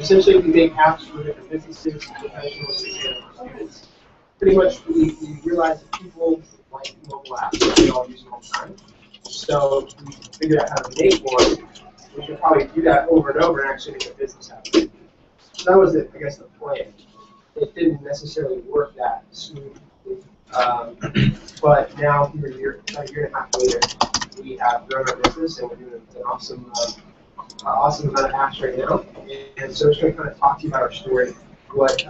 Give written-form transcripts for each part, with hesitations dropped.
essentially we make apps for different businesses, professionals, and students. Pretty much we realize that people like mobile apps, they all use them all the time. So we figured out how to make one. We could probably do that over and over and actually make a business out of it. So that was, I guess, the plan. It didn't necessarily work that smoothly. But now, about a year and a half later, we have grown our business and we're doing an awesome amount of apps right now. And so I'm just going to kind of talk to you about our story, what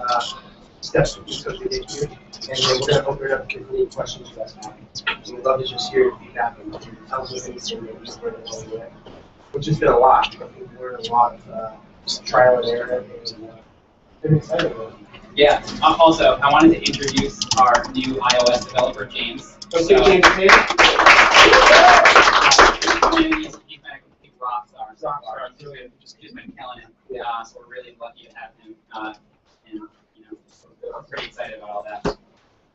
steps we took to get here, and then we're going to open it up to any questions you guys have. So we'd love to just hear your feedback and tell us if anything that you've learned along the way, which has been a lot. We've learned a lot of trial and error, and been excited about it. Yeah. Also, I wanted to introduce our new iOS developer, James. James here. He's been a complete rock star. He's been killing it. Yeah. So we're really lucky to have him. And I'm pretty excited about all that.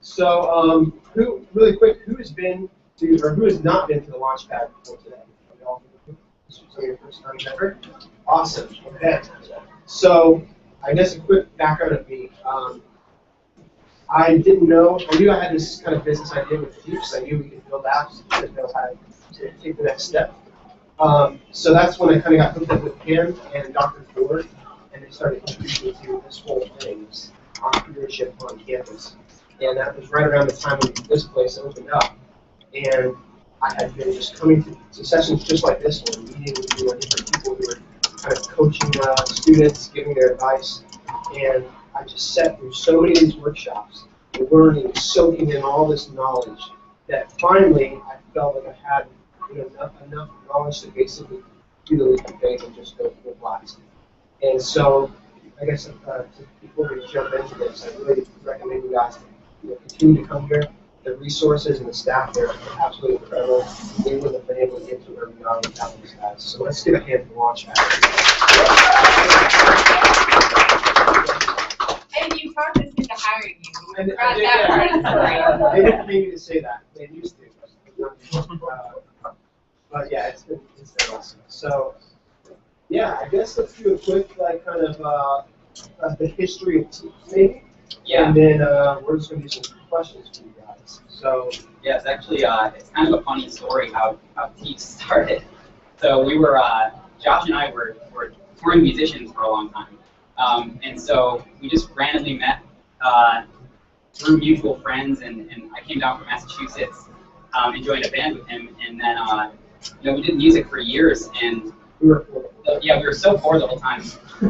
So, really quick, who has not been to the Launchpad before today? This is your first time ever? Awesome. Okay. So, I guess a quick background of me. I knew I had this kind of business idea with Teeps. I knew we could build apps and know how to take the next step. So that's when I kind of got hooked up with him and Dr. Ford, and they started introducing me to this whole thing, this entrepreneurship on campus. And that was right around the time when this place opened up. And I had been just coming to sessions just like this one, meeting with different people who were kind of coaching students, giving their advice. And I just sat through so many of these workshops, learning, soaking in all this knowledge, that finally I felt like I had enough knowledge to basically do the leap of faith and just go blast. And so, I guess to people who jump into this, I really recommend you guys to continue to come here. The resources and the staff there are absolutely incredible. We wouldn't have been able to get to where we are without these guys. So let's give a hand for Launchpad. And you talked us into hiring you. They didn't pay me to say that. They used to. But yeah, it's been awesome. So yeah, I guess let's do a quick kind of the history of Teeps maybe. Yeah. And then we're just going to do some questions for you guys. So yeah, it's actually it's kind of a funny story how Teeps started. So we were Josh and I were touring musicians for a long time, and so we just randomly met through mutual friends, and I came down from Massachusetts and joined a band with him, and then we did music for years, and we were so bored the whole time.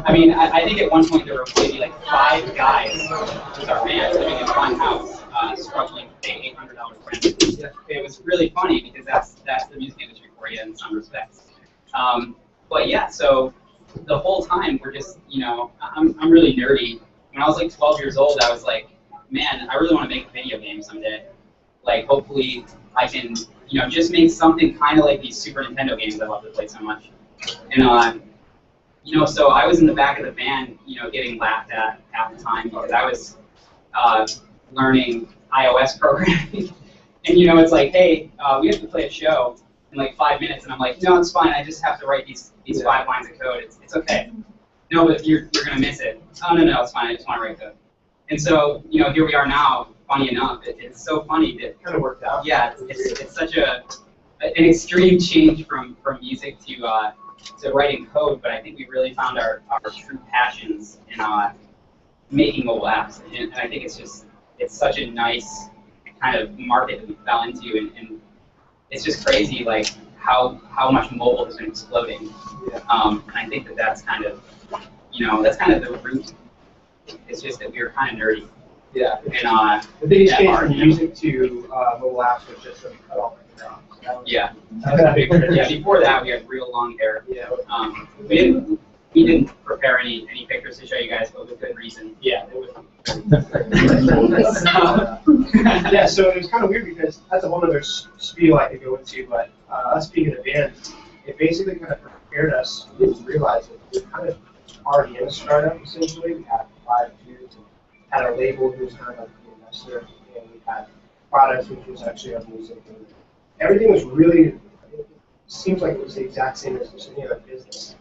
I mean, I think at one point there were maybe like 5 guys with our band living in one house, struggling to pay $800 rent. It was really funny because that's the music industry for you in some respects. But yeah, so the whole time we're just, I'm really nerdy. When I was like 12 years old, I was like, man, I really want to make a video game someday. Like, hopefully I can, just make something kind of like these Super Nintendo games I love to play so much. And so I was in the back of the band, getting laughed at half the time because I was learning iOS programming. And it's like, hey, we have to play a show in like 5 minutes, and I'm like, no, it's fine. I just have to write these 5 lines of code. It's okay. No, but you're gonna miss it. Oh no, it's fine. I just want to write code. And so here we are now. Funny enough, it's so funny that it kind of worked out. Yeah, it's such an extreme change from music to writing code, but I think we really found our true passions in making mobile apps, and I think it's such a nice kind of market that we fell into, and it's just crazy like how much mobile has been exploding. Yeah. And I think that's kind of the root. It's just that we were kind of nerdy. Yeah. And the biggest change from music to mobile apps was just that we cut off the hair off. Yeah. That was a big difference. Yeah. Before that, we had real long hair. Yeah. We didn't prepare any pictures to show you guys, but with good reason. Yeah. It was. Yeah. So it was kind of weird because that's a whole other spiel I could go into, but us being in a band, it basically kind of prepared us. We didn't realize it. We were kind of already in a startup essentially. We had 5 dudes and had a label who was kind of like the investor, and we had products which was actually our music. And everything was really, it seems like it was the exact same as any other business,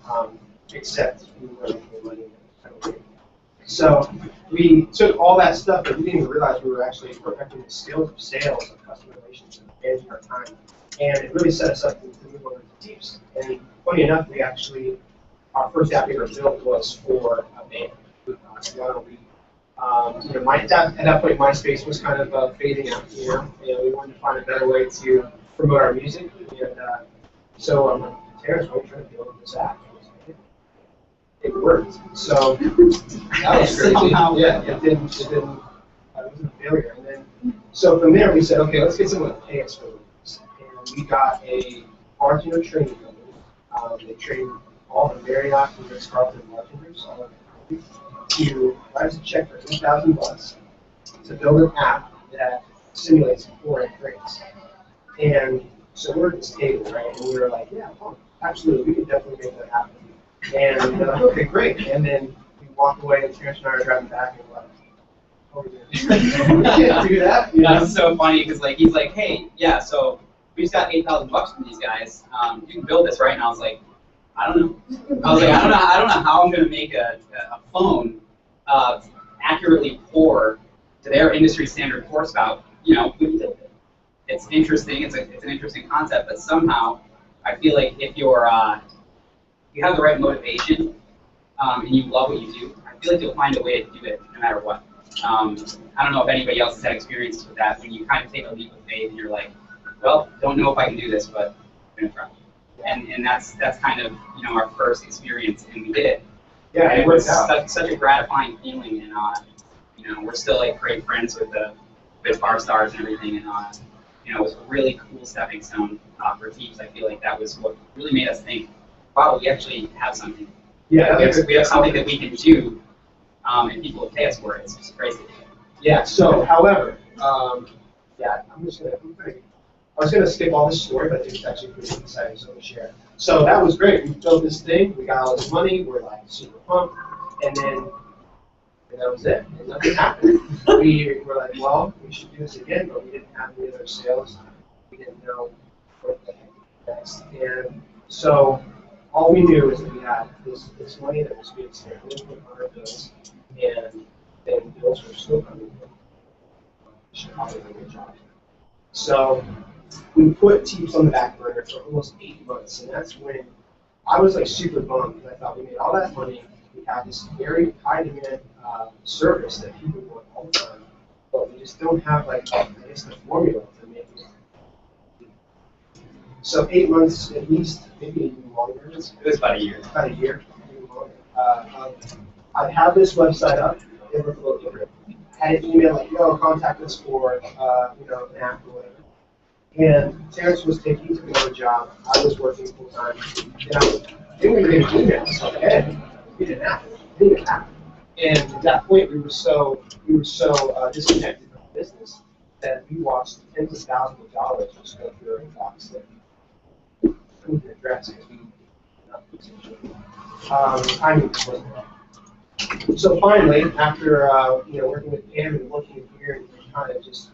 except we were making money. So we took all that stuff, but we didn't even realize we were actually perfecting the skills of sales and customer relations and managing our time. And it really set us up to move over to Teeps. And funny enough, we actually, our first app we ever built was for a band. At that point, MySpace was kind of fading out, and we wanted to find a better way to promote our music. And so I'm like, Terrence, why are you trying to build this app? It worked. So that was crazy. Yeah, it wasn't a failure. And then, so from there, we said, okay, let's get someone to pay us for this. And we got a bartender training company. They trained all the Marriott and Ritz-Carlton bartenders to write us a check for $8,000 to build an app that simulates pouring drinks. And so we're at this table, right? And we were like, yeah, absolutely, we could definitely make that happen. And okay, great. And then we walk away, and Terrence and I are driving back, and we're like, oh, we can't do that. That's so funny because like he's like, hey, yeah, so we just got $8,000 from these guys. You can build this, right? And I was like, I don't know. I was like, I don't know how I'm gonna make a phone accurately pour to their industry standard pour spout. We did it. It's interesting. It's an interesting concept, but somehow I feel like if you're you have the right motivation and you love what you do, I feel like you'll find a way to do it no matter what. I don't know if anybody else has had experiences with that when you kind of take a leap of faith and you're like, well, don't know if I can do this, but I'm gonna try. And that's kind of our first experience, and we did it. Yeah, and it was such a gratifying feeling, and we're still like great friends with bar stars and everything, and it was a really cool stepping stone for Teeps. I feel like that was what really made us think, wow, we actually have something. Yeah, we have something that we can do, and people will pay us for it. It's just crazy. Yeah. So, however, I was gonna skip all this story, but I think it's actually pretty exciting, so I'm gonna share. So that was great. We built this thing. We got all this money. We're like super pumped, and that was it. And nothing happened. We were like, well, we should do this again, but we didn't have any other sales. We didn't know what the heck next. And so all we knew is that we had this money that was being spent on our bills, and then bills were still coming in. We should probably do a good job. So we put Teeps on the back burner for almost 8 months, and that's when I was like super bummed because I thought we made all that money. We had this very high demand service that people want all the time, but we just don't have like the formula to make it. So 8 months at least, maybe even longer. It was about a year. About a year. I have this website up. It looked a little different. I had an email like, contact us for an app or whatever. And Terrence was took another job. I was working full time. And then we were getting emails like, hey, we need an app. We need an app. And at that point, we were so disconnected from the business that we watched tens of thousands of dollars just go through our inbox that we couldn't address because we timing just wasn't right. So finally, after working with Pam and looking here and kind of just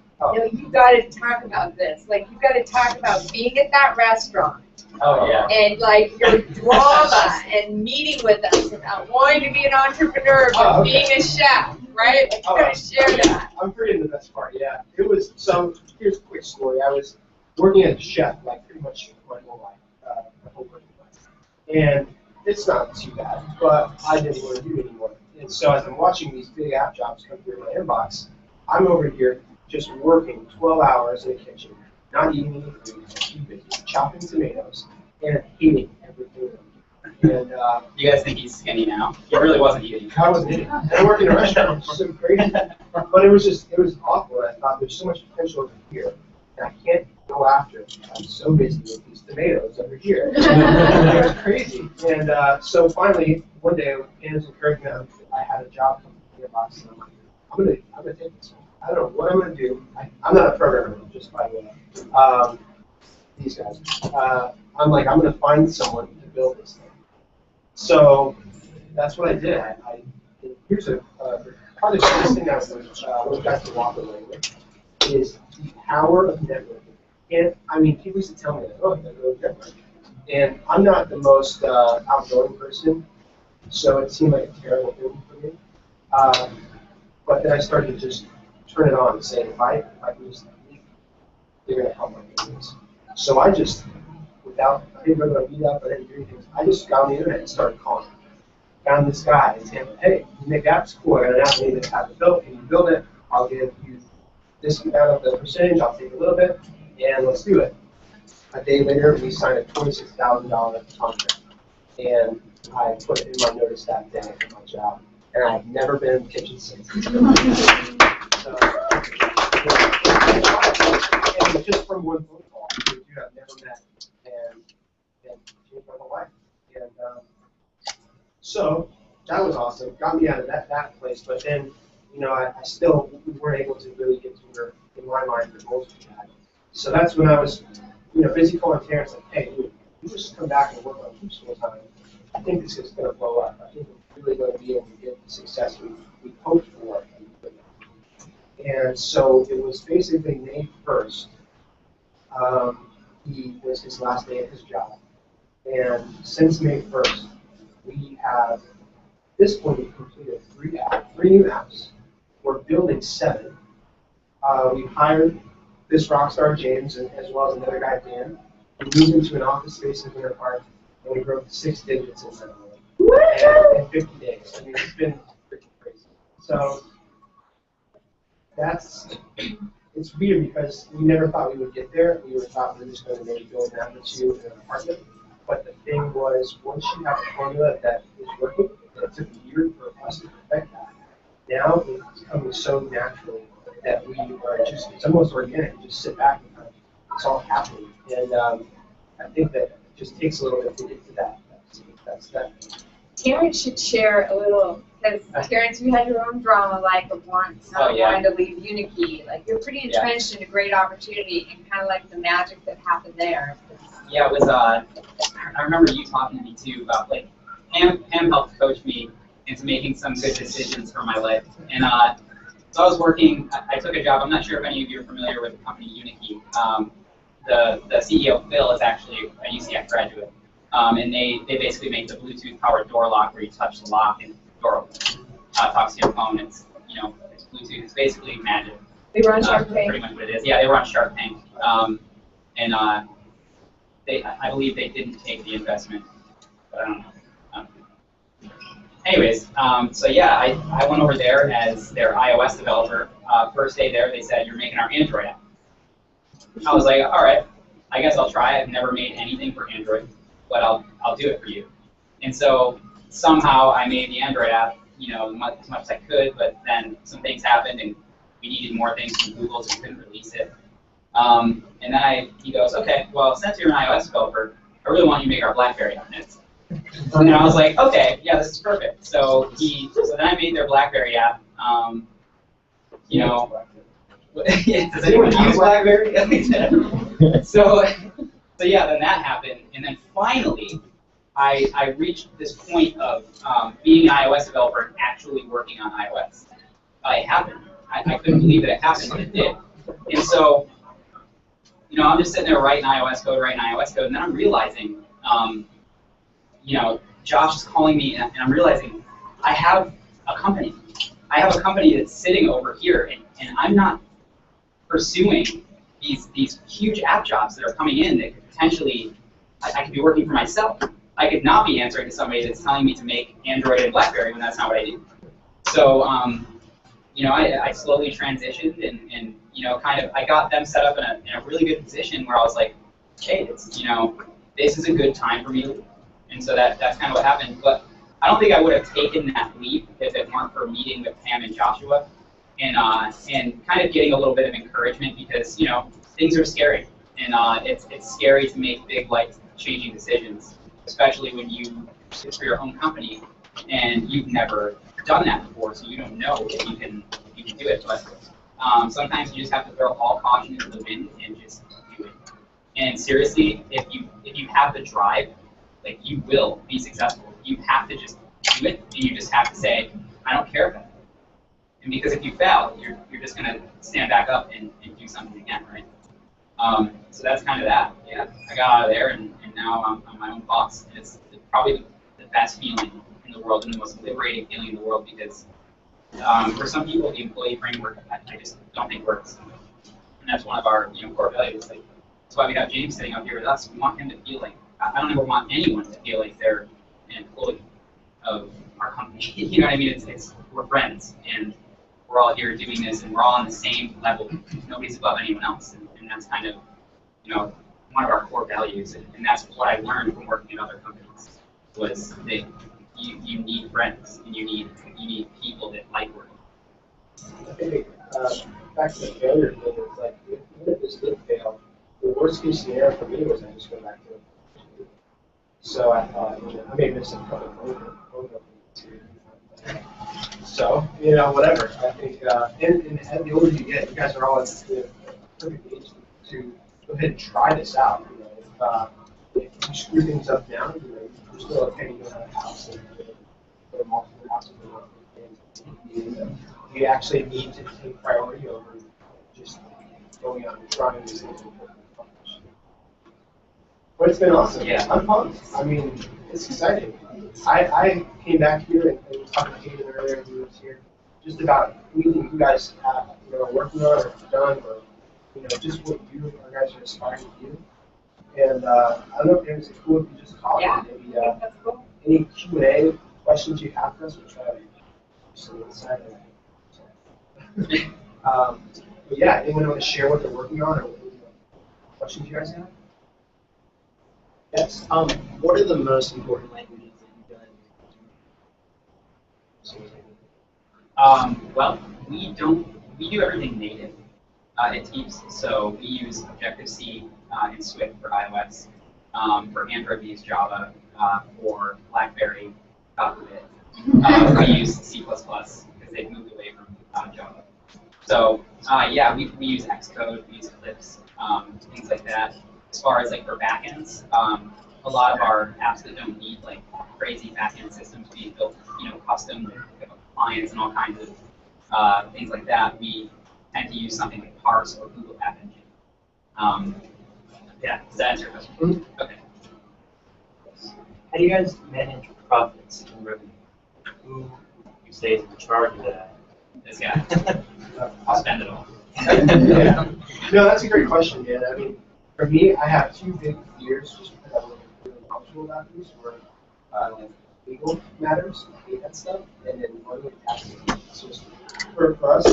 you got to talk about this. Like, you got to talk about being at that restaurant. Oh, yeah. And, like, your drama and meeting with us about wanting to be an entrepreneur, but being a chef, right? Like, you got to share that. I'm pretty in the best part, yeah. It was, so here's a quick story. I was working as a chef, like, pretty much my whole life, my whole working life. And it's not too bad, but I didn't want to do it anymore. And so as I'm watching these big app jobs come through my inbox, I'm over here just working 12 hours in the kitchen, not eating any food, chopping tomatoes, and hating everything. And you guys think he's skinny now? He really wasn't eating. I wasn't eating. And I worked in a restaurant, which is so crazy. But it was awful. I thought there's so much potential over here, and I can't go after it. I'm so busy with these tomatoes over here. It was crazy. And so finally, one day, Pam's encouragement, I had a job come to the box, and I'm like, I'm gonna take this one. I don't know what I'm going to do. I'm not a programmer, just by the way. These guys. I'm going to find someone to build this thing. So that's what I did. Here's probably the biggest thing I want you guys to walk away with is the power of networking. And people used to tell me, oh, you go network. And I'm not the most outgoing person, so it seemed like a terrible thing for me. But then I started to just turn it on and say, if I can just leave, they're going to help my business. So I just, I didn't go to a meetup, I didn't do anything. I just got on the internet and started calling. Found this guy and said, hey, you make apps? Cool, I got an app I need to have it built. Can you build it? I'll give you this amount of the percentage, I'll take a little bit, and let's do it. A day later, we signed a $26,000 contract. And I put it in my notice that day at my job. And I've never been in the kitchen since. So, and just from one phone call, you have never met, and changed my whole life. And so that was awesome. Got me out of that place. But then, I still we weren't able to really get to where, in my mind, the goals we had. So that's when I was, busy calling Terrence like, hey, dude, you just come back and work on hoops full time. I think this is going to blow up. I think we're really going to be able to get the success we hoped for. And so it was basically May 1st. He was his last day at his job. And since May 1st, we have, at this point, we've completed three new apps. We're building 7. We've hired this rock star, James, and as well as another guy, Dan. We moved into an office space in Winter Park, and we broke 6 digits in in 50 days. I mean, it's been pretty crazy. So it's weird because we never thought we would get there. We thought we were just going to maybe build an app or two in an apartment. But the thing was, once you have a formula that is working, it took a year for us to perfect that. Now it's coming so naturally that we are just, it's almost organic. You just sit back and it's all happening. And I think that it just takes a little bit to get to that. That's that. Terrence should share a little, because Terrence, you had your own drama like of wanting to leave Unikey. Like you're pretty entrenched in a great opportunity and kind of like the magic that happened there. Yeah, it was, I remember you talking to me too about like, Pam helped coach me into making some good decisions for my life. And so I was working, I took a job, I'm not sure if any of you are familiar with the company Unikey. The CEO, Phil, is actually a UCF graduate. And they basically make the Bluetooth powered door lock where you touch the lock and the door opens. Talks to your phone, it's Bluetooth, it's basically magic. They run Shark Tank. Pretty much what it is. Yeah, they run Shark Tank. And I believe they didn't take the investment, but I don't know. Anyways, so yeah, I went over there as their iOS developer. First day there, they said, you're making our Android app. I was like, all right, I guess I'll try. I've never made anything for Android, but I'll do it for you. And so somehow I made the Android app, as much as I could, but then some things happened and we needed more things from Google, so we couldn't release it. And then he goes, okay, well, since you're an iOS developer, I really want you to make our BlackBerry app next. And I was like, okay, yeah, this is perfect. So then I made their BlackBerry app. Does anyone use BlackBerry? So yeah, then that happened, and then finally, I reached this point of being an iOS developer and actually working on iOS. It happened. I couldn't believe that it happened, but it did. And so, I'm just sitting there writing iOS code, and then I'm realizing, Josh is calling me, and I'm realizing I have a company. I have a company that's sitting over here, and I'm not pursuing these huge app jobs that are coming in that could potentially, I could be working for myself. I could not be answering to somebody that's telling me to make Android and BlackBerry when that's not what I do. So, I slowly transitioned and I got them set up in a really good position where I was like, hey, this is a good time for me. And so that's kind of what happened. But I don't think I would have taken that leap if it weren't for meeting with Pam and Joshua and kind of getting a little bit of encouragement because, things are scary. And it's scary to make big life-changing decisions, especially when it's for your own company and you've never done that before, so you don't know if you can do it. But sometimes you just have to throw all caution into the wind and just do it. And seriously, if you have the drive, you will be successful. You have to just do it, and you just have to say, I don't care about it. And because if you fail, you're just going to stand back up and do something again, right? So that's kind of that. Yeah, I got out of there, and now I'm my own boss. And it's probably the best feeling in the world and the most liberating feeling in the world because For some people, the employee framework I just don't think works, and that's one of our core values. Like, that's why we have James sitting up here with us. We want him to feel like I don't ever want anyone to feel like they're an employee of our company. You know what I mean? It's we're friends, and we're all here doing this, and we're all on the same level. Nobody's above anyone else, and that's kind of one of our core values, and that's what I learned from working at other companies was that you need friends and you need people that like working. I think back to the failure thing, it's like even if this did fail, the worst case scenario for me was I just go back to it. So I thought, I may miss a couple of too. So, whatever. I think, and the older you get, you guys are all at the perfect age to go ahead and try this out. If you screw things up now, you're still okay. You don't have a house and go to multiple houses and you actually need to take priority over just going out and trying these things. But it's been awesome. Yeah. I'm pumped. I mean, it's exciting. I came back here and was talking to Hayden earlier when he was here, just about anything you guys have, working on or done, or just what you guys are aspiring to do. And I don't know if it's cool if you just talk. Yeah, Maybe that's cool. any Q&A questions you have for us, we'll try to give some insight. But yeah, anyone want to share what they're working on or questions you guys have? Yes. What are the most important languages that you've done? Well, we do everything native at Teams. So we use Objective-C and Swift for iOS. For Android, we use Java. For BlackBerry, we use C++ because they've moved away from Java. So yeah, we use Xcode, we use Eclipse, things like that. As far as for backends, a lot of our apps that don't need crazy backend systems being built, custom clients and all kinds of things like that, we tend to use something like Parse or Google App Engine. Yeah, does that answer your question? Mm-hmm. Okay. How do you guys manage profits and revenue? Who you say is in charge of that? This guy. I'll spend it all. Yeah. No, that's a great question, man. I mean, for me, I have two big fears, just because I'm really emotional about these, where legal matters, I hate that stuff, and then money and taxes. So for us,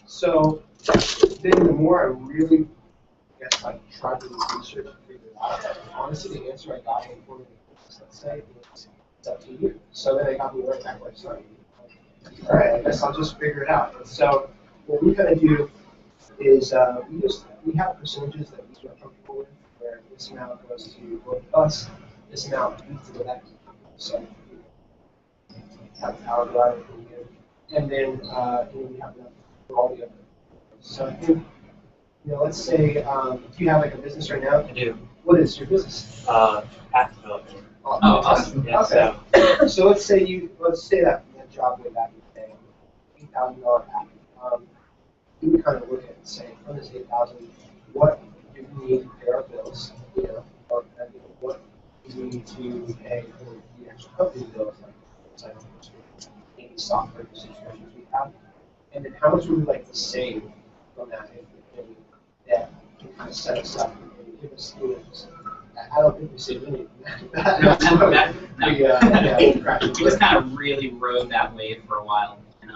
so then the more I really, tried to research and figure it out, honestly, the answer I got for me, let's say, is it's up to you. So then they got me right back like, sorry. All right, I guess I'll just figure it out. And so what we kind of do is we have percentages that we feel comfortable with, where this amount goes to both of us, this amount needs to go back to the company. So have power drive and then we have enough for all the other. So I think, let's say if you have a business right now. I do. What is your business? App development. Oh, awesome. Yeah, Okay. So let's say that job way back in the day, $8,000 app. You would kind of look at it and say, from this $8,000, what do we need to pay our bills? Or what do we need to pay for the actual company bills, like any software subscriptions we have, and then how much would we like to save from that that can kind of set us up and give us I don't think we saved anything. We just kind of really rode that wave for a while, and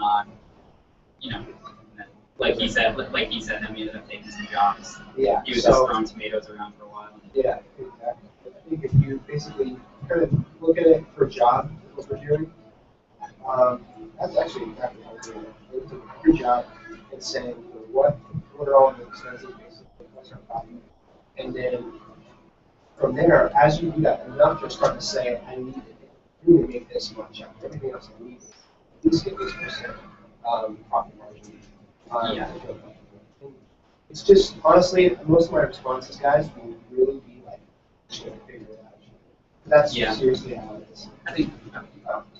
like he said, then we ended up taking some jobs. Yeah. He was just throwing tomatoes around for a while. Yeah, exactly. I think if you basically kind of look at it for a job, what we're doing, that's actually exactly how we're doing it. We're doing a good job and saying, what are all the expenses, basically, what's our profit, and then from there, as you do that enough, you'll start to say, I need to really make this much up. Everything else I need, at least get this percent profit margin. Yeah. It's just, honestly, most of my responses, guys, will really be just going to figure it out. That's seriously how it is. I think.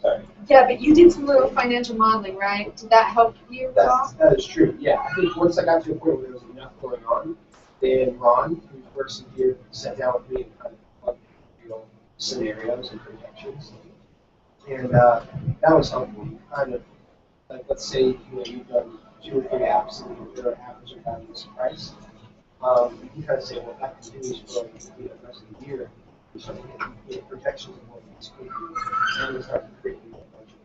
Sorry. Yeah, but you did some little financial modeling, right? Did that help you at all? That is true. Yeah, I think once I got to a point where there was enough going on, then Ron, who works in here, sat down with me and kind of plugged scenarios and projections. And that was helpful. Kind of like, let's say you've done 2 or 3 apps and your average of value is price. You can kind of say, well, that continues for the rest of the year. So you get projections of what these could be, and you start to create a budget.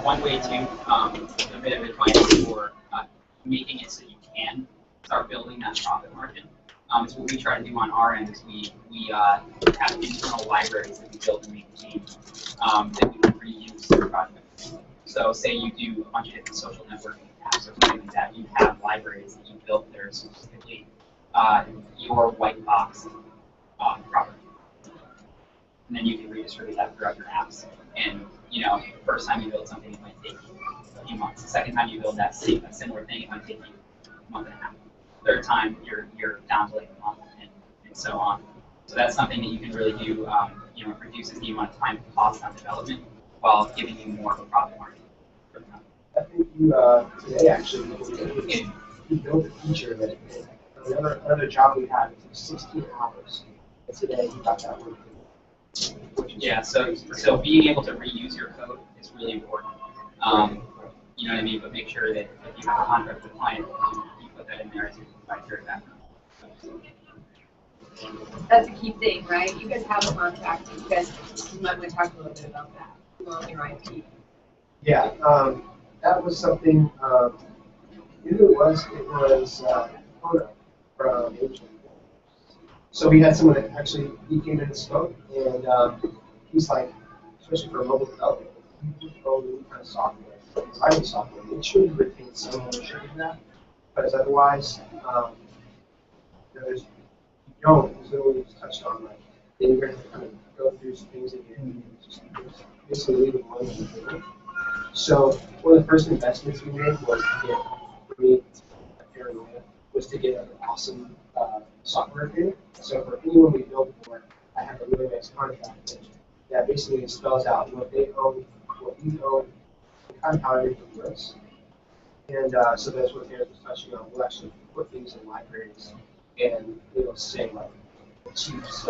One way to a bit of advice for making it so you can start building that profit margin. Is what we try to do on our end is we have internal libraries that we build and maintain that we can reuse through projects. So say you do a bunch of different social networking apps or something like that, you have libraries that you built that are specifically your white box property. And then you can redistribute that throughout your apps. And the first time you build something, it might take you a few months. The second time you build a similar thing, it might take you a month and a half. Third time, you're down to like a month, and so on. So that's something that you can really do. It reduces the amount of time and cost on development while giving you more of a profit margin. I think you today actually you built a feature that another job we had was 16 hours. And today you got that working. Yeah, so being able to reuse your code is really important. You know what I mean? But make sure that if you have a contract with the client, you put that in there as you provide your background. That's a key thing, right? You guys have a contract. You might want to talk a little bit about that. You own your IP. Yeah, that was something. It was Kona from Asia. So we had someone that actually he came in and spoke, and he's like, especially for mobile development, you build any kind of software, private software, it should retain some ownership of that, because otherwise, there's literally just touched on like then you're going to kind of go through some things again, just basically leave it alone on the table. So one of the first investments we made was to get, for me, paranoia, was to get an awesome software agreement. So for anyone we build for, I have a really nice contract that basically spells out what they own, what we own, and kind of how everything works. And so that's what Aaron was touching on. We'll actually put things in libraries, and it'll say like the chief's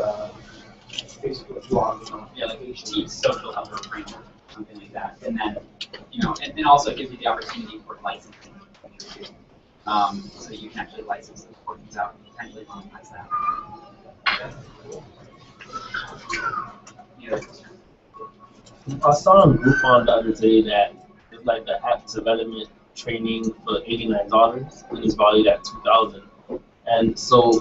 Facebook blog. Like Chief's social helper framework, something like that. And then, and also gives you the opportunity for licensing. So that you can actually license those portions out and potentially monetize that. I saw on Groupon the other day that it's like the app development training for $89 and it's valued at $2,000. And so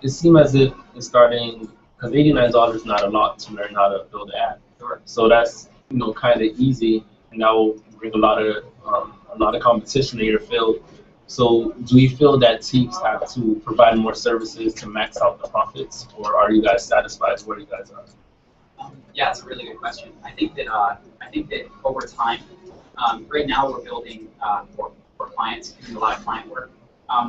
it seemed as if it's starting, because $89 is not a lot to learn how to build an app. Sure. So that's kind of easy, and that will bring a lot of competition in your field. So do you feel that teams have to provide more services to max out the profits, or are you guys satisfied where you guys are? Yeah, it's a really good question. I think that over time, right now we're building for clients, doing a lot of client work.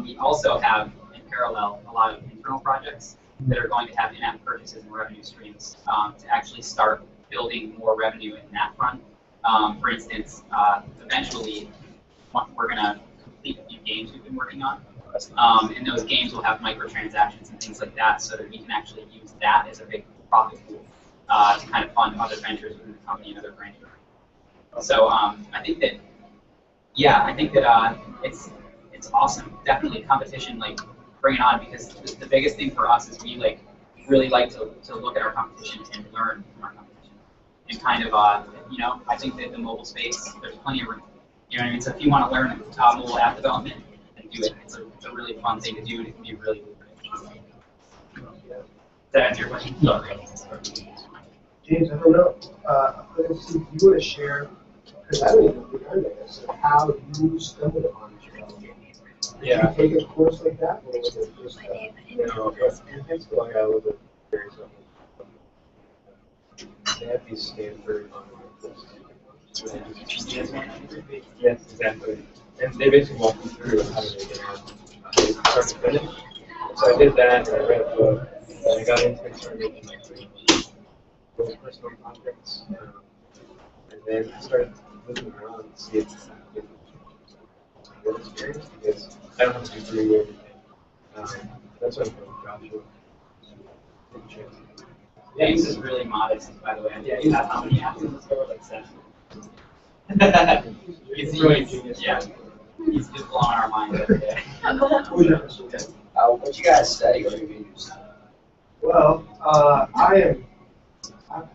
We also have in parallel a lot of internal projects that are going to have in-app purchases and revenue streams to actually start building more revenue in that front. For instance, eventually we're going to complete a few games we've been working on. And those games will have microtransactions and things like that, so that we can actually use that as a big profit pool to kind of fund other ventures within the company and other branches. So I think that it's awesome. Definitely competition, like bring it on, because the biggest thing for us is we really like to look at our competition and learn from our competition. And kind of I think that the mobile space, there's plenty of room. You know what I mean? So if you want to learn mobile app development, then do it. It's a really fun thing to do, and it can be really lucrative. Does that answer your question? No. James, I don't know. If you want to share, because I don't even remember this, how you stumbled upon this development. Yeah. Did you take a course like that, or was it just In high school, I got a little bit curious on they have these Stanford yes, exactly. And they basically walk you through how to make it start to finish. So I did that, and I read a book, and I got into it, started making like little personal projects. And then I started looking around and see if I could get experience, because I don't have to do everything. That's what I'm from, Joshua. James is really modest, by the way. Yeah, He's not how many apps in the store, like 7. Yeah, he's just blowing our minds every day. What you guys study? What are your majors? Well, I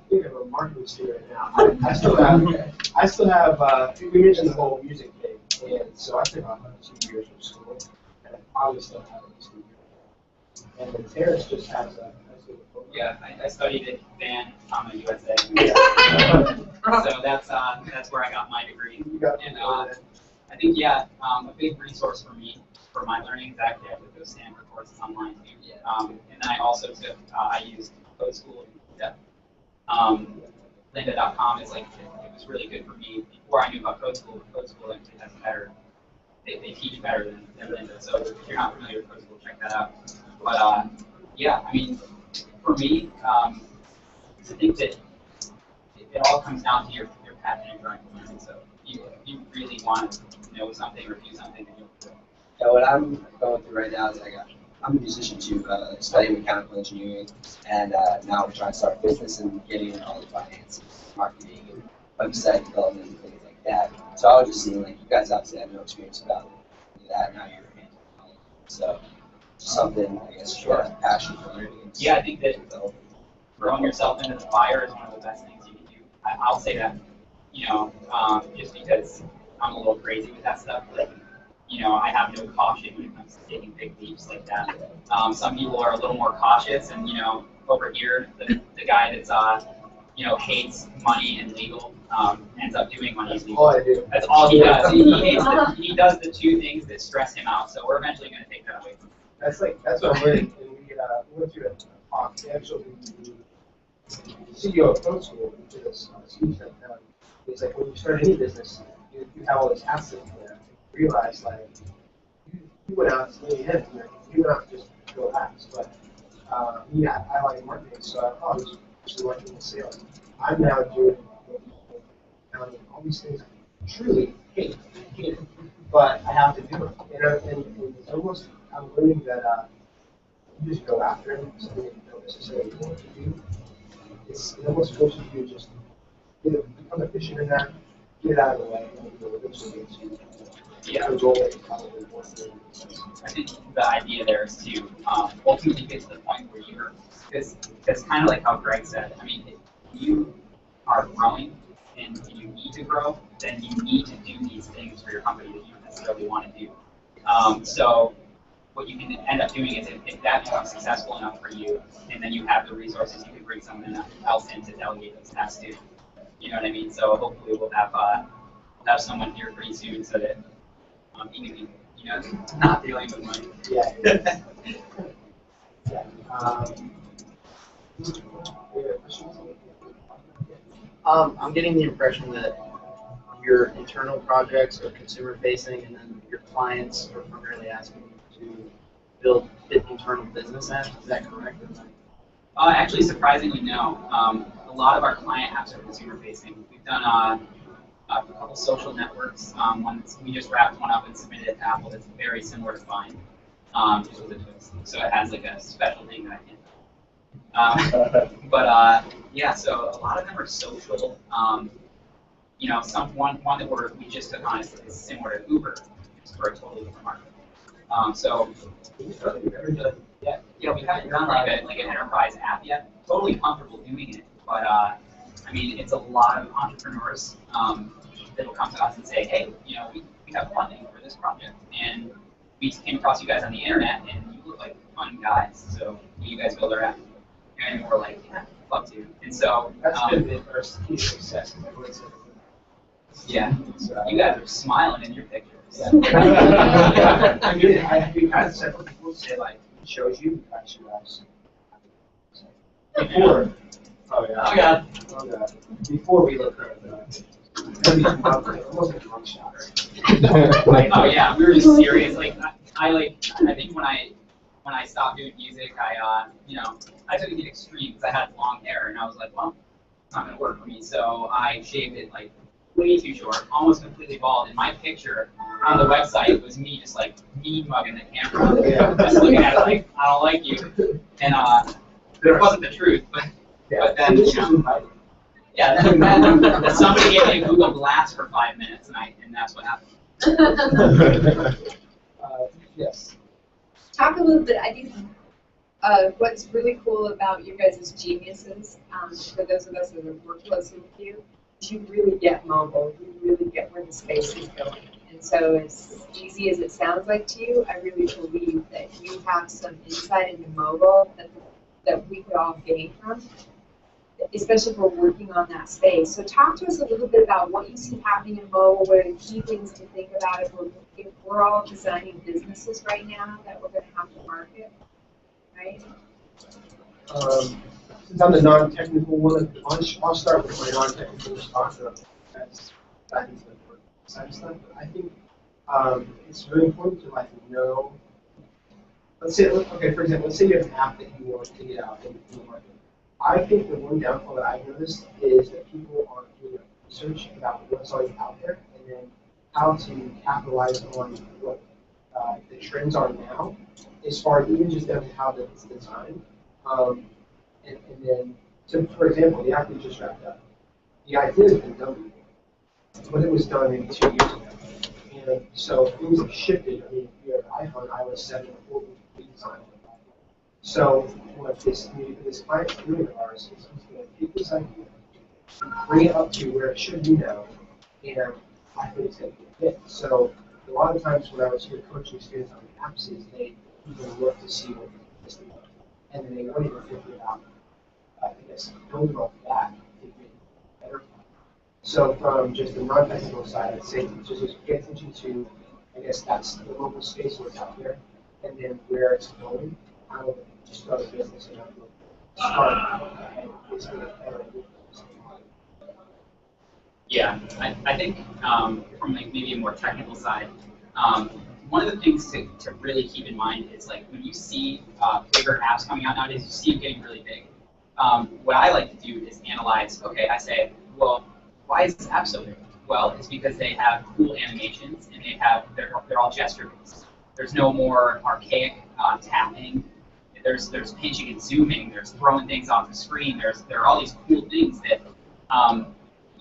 think I'm a marketing student now. I still have, we mentioned the whole music thing, and so I took off 2 years from school, and I probably still have it 2 years. And then Terrence just has a high school diploma. Yeah, I studied at Van, USA. Yeah. So that's where I got my degree. You got And I think, a big resource for me for my learning is actually I took those Stanford courses online too. And then I also took, I used Code School. Lynda.com is like, it was really good for me before I knew about Code School. Code School actually has better, they teach better than Lynda. So if you're not familiar with Code School, check that out. But I mean, for me, I think that it all comes down to your passion and drive to learn. So if you really want to know something or do something, then you'll do it. Yeah, what I'm going through right now is I'm a musician too, studying mechanical engineering, and now I'm trying to start a business and getting into all the finance, marketing, and website development and things like that. So I was just seeing, like, you guys obviously have no experience about that, and now you're hands-on. So just something, I guess, you have a passion for learning. Yeah, I think that throwing yourself into the fire is one of the best things you can do. I'll say that, just because I'm a little crazy with that stuff. Like, I have no caution when it comes to taking big leaps like that. Some people are a little more cautious, and over here, the guy that's hates money and legal ends up doing money and legal. All I do. That's all he does. He does the two things that stress him out. So we're eventually going to take that away from him. That's what I'm learning. And we went through a talk. Actually, the CEO of Code School, we did this speech that it's like when you start any business, you have all these assets there. You realize, like, you went out to you went out to just go apps. But I like marketing, so I thought I was actually working in sales. I'm now doing accounting, all these things I truly hate, but I have to do it. And it's almost, I'm learning that you just go after it, something that you don't necessarily want to do. It almost forces you to just become efficient in that, get it out of the way, and you'll eventually get to the goal that you probably want to do. I think the idea there is to ultimately get to the point where you're, because kind of like how Greg said, I mean, if you are growing and you need to grow, then you need to do these things for your company that you don't necessarily want to do. So what you can end up doing is if that becomes successful enough for you, and then you have the resources, you can bring someone else in to delegate those tasks to. You know what I mean? So hopefully we'll have someone here pretty soon so that he can be, not dealing with money. Yeah. I'm getting the impression that your internal projects are consumer facing, and then your clients are primarily asking you to build internal business apps. Is that correct? Actually, surprisingly, no. A lot of our client apps are consumer facing. We've done a couple social networks. We just wrapped one up and submitted it to Apple that's very similar to Vine, just with a twist. So it has like a special thing that I can't. But so a lot of them are social. One that we just took on is similar to Uber, just for a totally different market. We haven't done like an enterprise app yet. Totally comfortable doing it, but I mean, it's a lot of entrepreneurs that will come to us and say, hey, we have funding for this project, and we came across you guys on the internet, and you look like fun guys, so will you guys build our app? And we're like, yeah, love to. And so that's been the first key to success. Yeah, you guys are smiling in your pictures. Yeah. I mean, I've had several people say, like, it shows you guys should have before. Oh yeah. Oh God. Before we look at almost like a drunk shot. Oh yeah, we were just serious. Like I think when I stopped doing music, I took it to the extreme because I had long hair, and I was like, well, it's not gonna work for me. So I shaved it like way too short, almost completely bald. And my picture on the website was me just like mean mugging the camera, just looking at it like, I don't like you. And it wasn't the truth, but But then, you know, yeah, then somebody gave me a Google Glass for 5 minutes, and that's what happened. Yes. Talk a little bit, I think, what's really cool about you guys as geniuses, for those of us that have worked closely with you, is you really get mobile, you really get where the space is going. And so as easy as it sounds like to you, I really believe that you have some insight into mobile that we could all gain from, especially if we're working on that space. So talk to us a little bit about what you see happening in mobile, what are the key things to think about if we're all designing businesses right now that we're going to have to market, right? Since I'm the non-technical one, I'll start with my non-technical response that's back into the work side of stuff. But I think it's really important to know. Let's say, okay, for example, let's say you have an app that you want to get out in the market. I think the one downfall that I've noticed is that people aren't doing research about what's already out there and then how to capitalize on what the trends are now, as far as even just down to how it's designed. And then, so for example, the app we just wrapped up, the idea has been done before, but it was done maybe 2 years ago. And so things have shifted. I mean, if you have an iPhone, iOS 7 or 4 redesign. So what this client community of ours is going to take this idea, bring it up to where it should be now, and I think it's going to be a hit. So a lot of times when I was here coaching students on the apps, is they even look to see what the system is, and then they won't even think about, I guess, building off that to get better. So from just the non-technical side, I'd say just pay attention to, I guess that's the local space what's out there, and then where it's going. How to start a business and start and basically Yeah, I think from like maybe a more technical side, one of the things to really keep in mind is like when you see bigger apps coming out nowadays, you see them getting really big. What I like to do is analyze, okay, I say, well, why is this app so big? Well, it's because they have cool animations and they're all gesture based. There's no more archaic tapping. There's pinching and zooming. There's throwing things off the screen. There are all these cool things that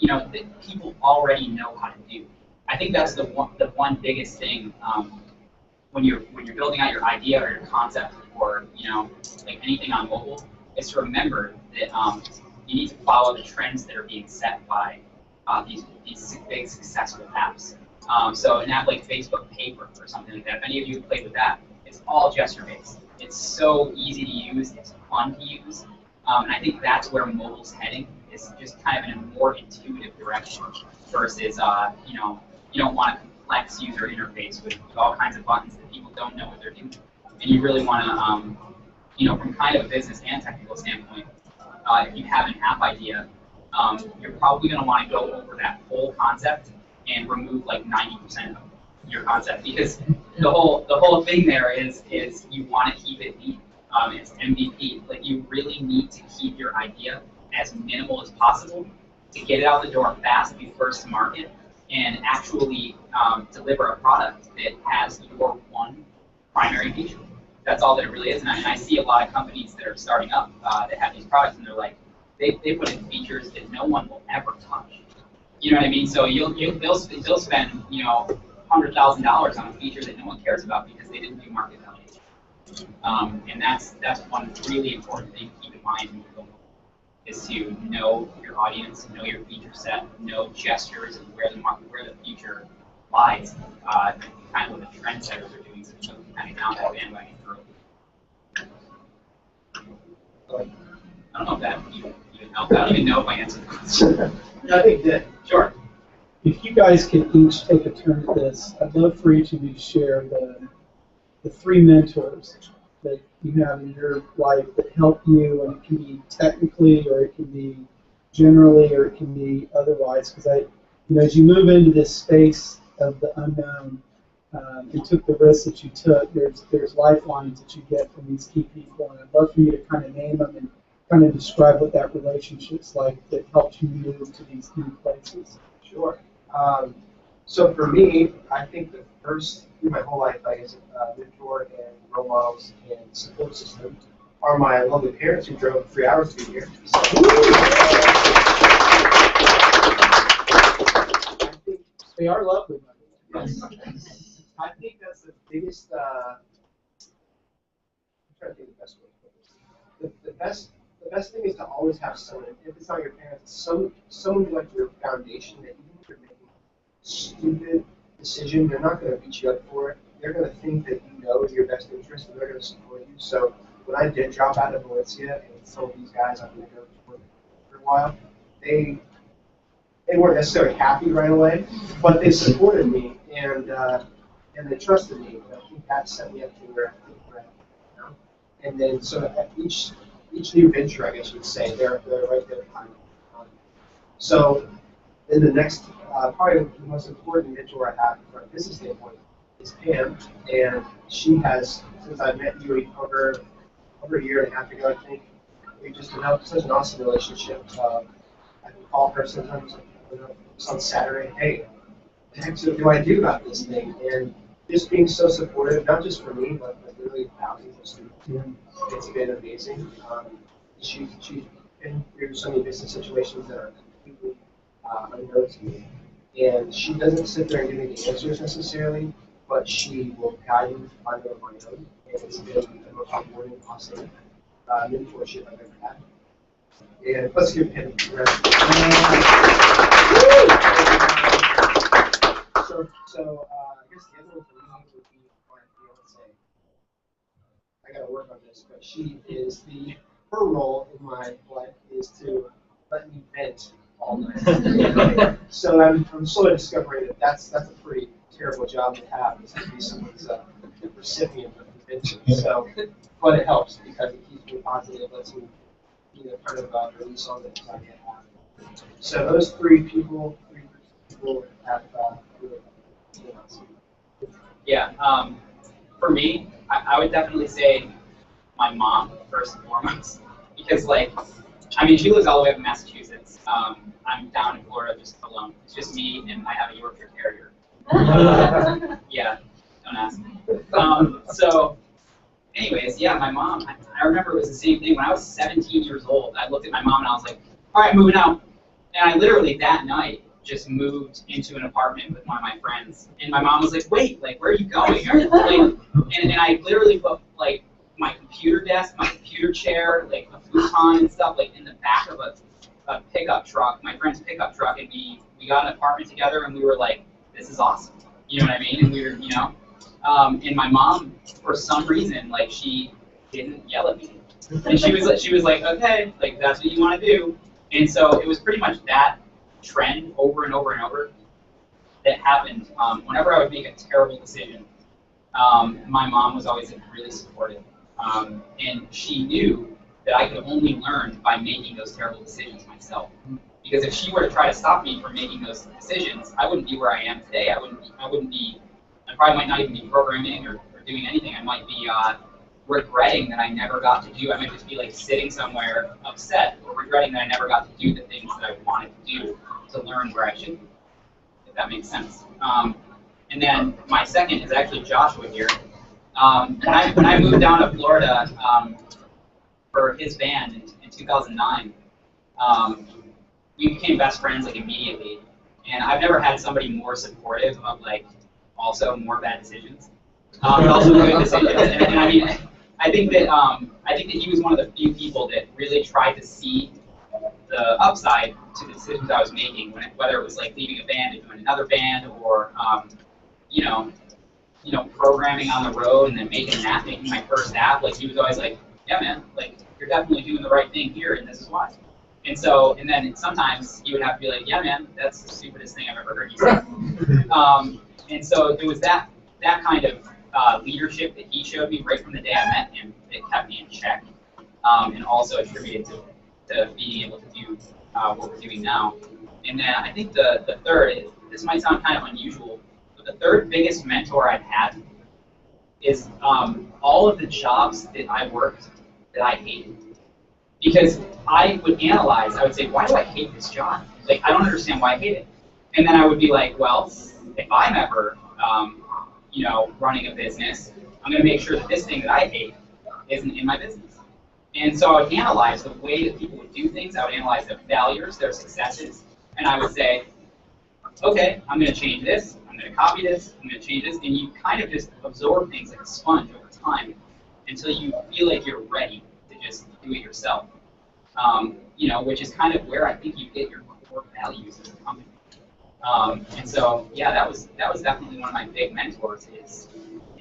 that people already know how to do. I think that's the one biggest thing when you're building out your idea or your concept or like anything on mobile is to remember that you need to follow the trends that are being set by these big successful apps. So an app like Facebook Paper or something like that, if any of you have played with that, it's all gesture based. It's so easy to use, it's fun to use, and I think that's where mobile's heading, is just kind of in a more intuitive direction versus, you don't want a complex user interface with all kinds of buttons that people don't know what they're doing. And you really want to, from kind of a business and technical standpoint, if you have an app idea, you're probably going to want to go over that whole concept and remove like 90% of your concept, because the whole thing there is you want to keep it neat. It's MVP. Like you really need to keep your idea as minimal as possible to get it out the door fast, be first to market, and actually deliver a product that has your one primary feature. That's all that it really is. And I see a lot of companies that are starting up that have these products, and they're like, they put in features that no one will ever touch. You know what I mean? So they'll spend $100,000 on a feature that no one cares about because they didn't do market validation. And that's one really important thing to keep in mind when you go mobile, is to know your audience, know your feature set, know gestures and where the future lies, kind of what the trendsetters are doing, so you can kind of count that bandwagon early. I don't know if that even helped. I don't even know if I answered the question. No, I think that. Sure. If you guys could each take a turn at this, I'd love for each of you to share the 3 mentors that you have in your life that help you, and it can be technically, or it can be generally, or it can be otherwise. Because as you move into this space of the unknown, and took the risks that you took, there's lifelines that you get from these key people, and I'd love for you to kind of name them and kind of describe what that relationship's like that helps you move to these new places. Sure. So for me, I think the first, through my whole life, I guess, mentor and role models and support system are my lovely parents who drove 3 hours to be here. So, I think They are lovely. yes, I think that's the biggest. I'm trying to think of the best way to put this. The best thing is to always have someone. If it's not your parents, it's someone like your foundation that even if you're making a stupid decision, they're not going to beat you up for it. They're going to think that you know your best interest, and they're going to support you. So when I did drop out of Valencia, and some of these guys I'm going to go for a while, they weren't necessarily happy right away, but they supported me and they trusted me. And I think that set me up to where I think we're at now. And then so at each new venture, I guess you would say, they're right there behind me. So then the next, probably the most important mentor I have from a business standpoint is Pam, and she has, since I met you over a year and a half ago, I think, we just developed such an awesome relationship. I can call her sometimes on Saturday, hey, what the heck do I do about this thing? And just being so supportive, not just for me, but literally thousands of students. It's been amazing. She's been through so many business situations that are completely unknown to me. And she doesn't sit there and give me the answers necessarily, but she will guide me to find it on my own. And it's been the most rewarding, awesome mentorship I've ever had. And let's give him a round. So I guess the other one for me would be my fiance. I got to work on this, but her role in my life is to let me vent all night. So I'm slowly discovering that that's a pretty terrible job to have, is to be someone's recipient of venting. So, but it helps because it keeps me positive, lets me kind of release all the anxiety I have. So those three people have really awesome. Yeah, for me, I would definitely say my mom first and foremost, because she lives all the way up in Massachusetts. I'm down in Florida just alone. It's just me, and I have a Yorkshire Terrier. Yeah, don't ask me. So, anyways, yeah, my mom, I remember it was the same thing. When I was 17 years old, I looked at my mom and I was like, all right, moving out. And I literally that night just moved into an apartment with one of my friends. And my mom was like, wait, where are you going? And I literally put, my computer desk, my computer chair, a futon and stuff, in the back of a pickup truck, my friend's pickup truck, and we got an apartment together, and we were like, this is awesome. You know what I mean? And we were, and my mom, for some reason, she didn't yell at me. And she was like, okay, that's what you want to do. And so it was pretty much that trend over and over and over that happened. Whenever I would make a terrible decision, my mom was always really supportive. And she knew that I could only learn by making those terrible decisions myself. Because if she were to try to stop me from making those decisions, I wouldn't be where I am today. I probably might not even be programming or doing anything. I might be regretting that I never got to do. I might just be sitting somewhere upset or regretting that I never got to do the things that I wanted to do to learn where I should be, if that makes sense. And then my second is actually Joshua here. When I moved down to Florida for his band in 2009, we became best friends immediately. And I've never had somebody more supportive of also more bad decisions, but also good decisions. And I mean, I think that he was one of the few people that really tried to see the upside to the decisions I was making, whether it was leaving a band and doing another band, or programming on the road and then making my first app. He was always like, yeah, man, you're definitely doing the right thing here, and this is why. And then sometimes he would have to be like, yeah, man, that's the stupidest thing I've ever heard you say. And so it was that kind of leadership that he showed me right from the day I met him that kept me in check, and also attributed to being able to do what we're doing now. And then I think the third, this might sound kind of unusual, but the third biggest mentor I've had is all of the jobs that I worked that I hated. Because I would analyze, I would say, why do I hate this job? I don't understand why I hate it. And then I would be like, well, if I'm ever, running a business, I'm going to make sure that this thing that I hate isn't in my business. And so I would analyze the way that people would do things. I would analyze their failures, their successes, and I would say, okay, I'm going to change this, I'm going to copy this, I'm going to change this, and you kind of just absorb things like a sponge over time until you feel like you're ready to just do it yourself. You know, which is kind of where I think you get your core values as a company. And so, yeah, that was definitely one of my big mentors. It's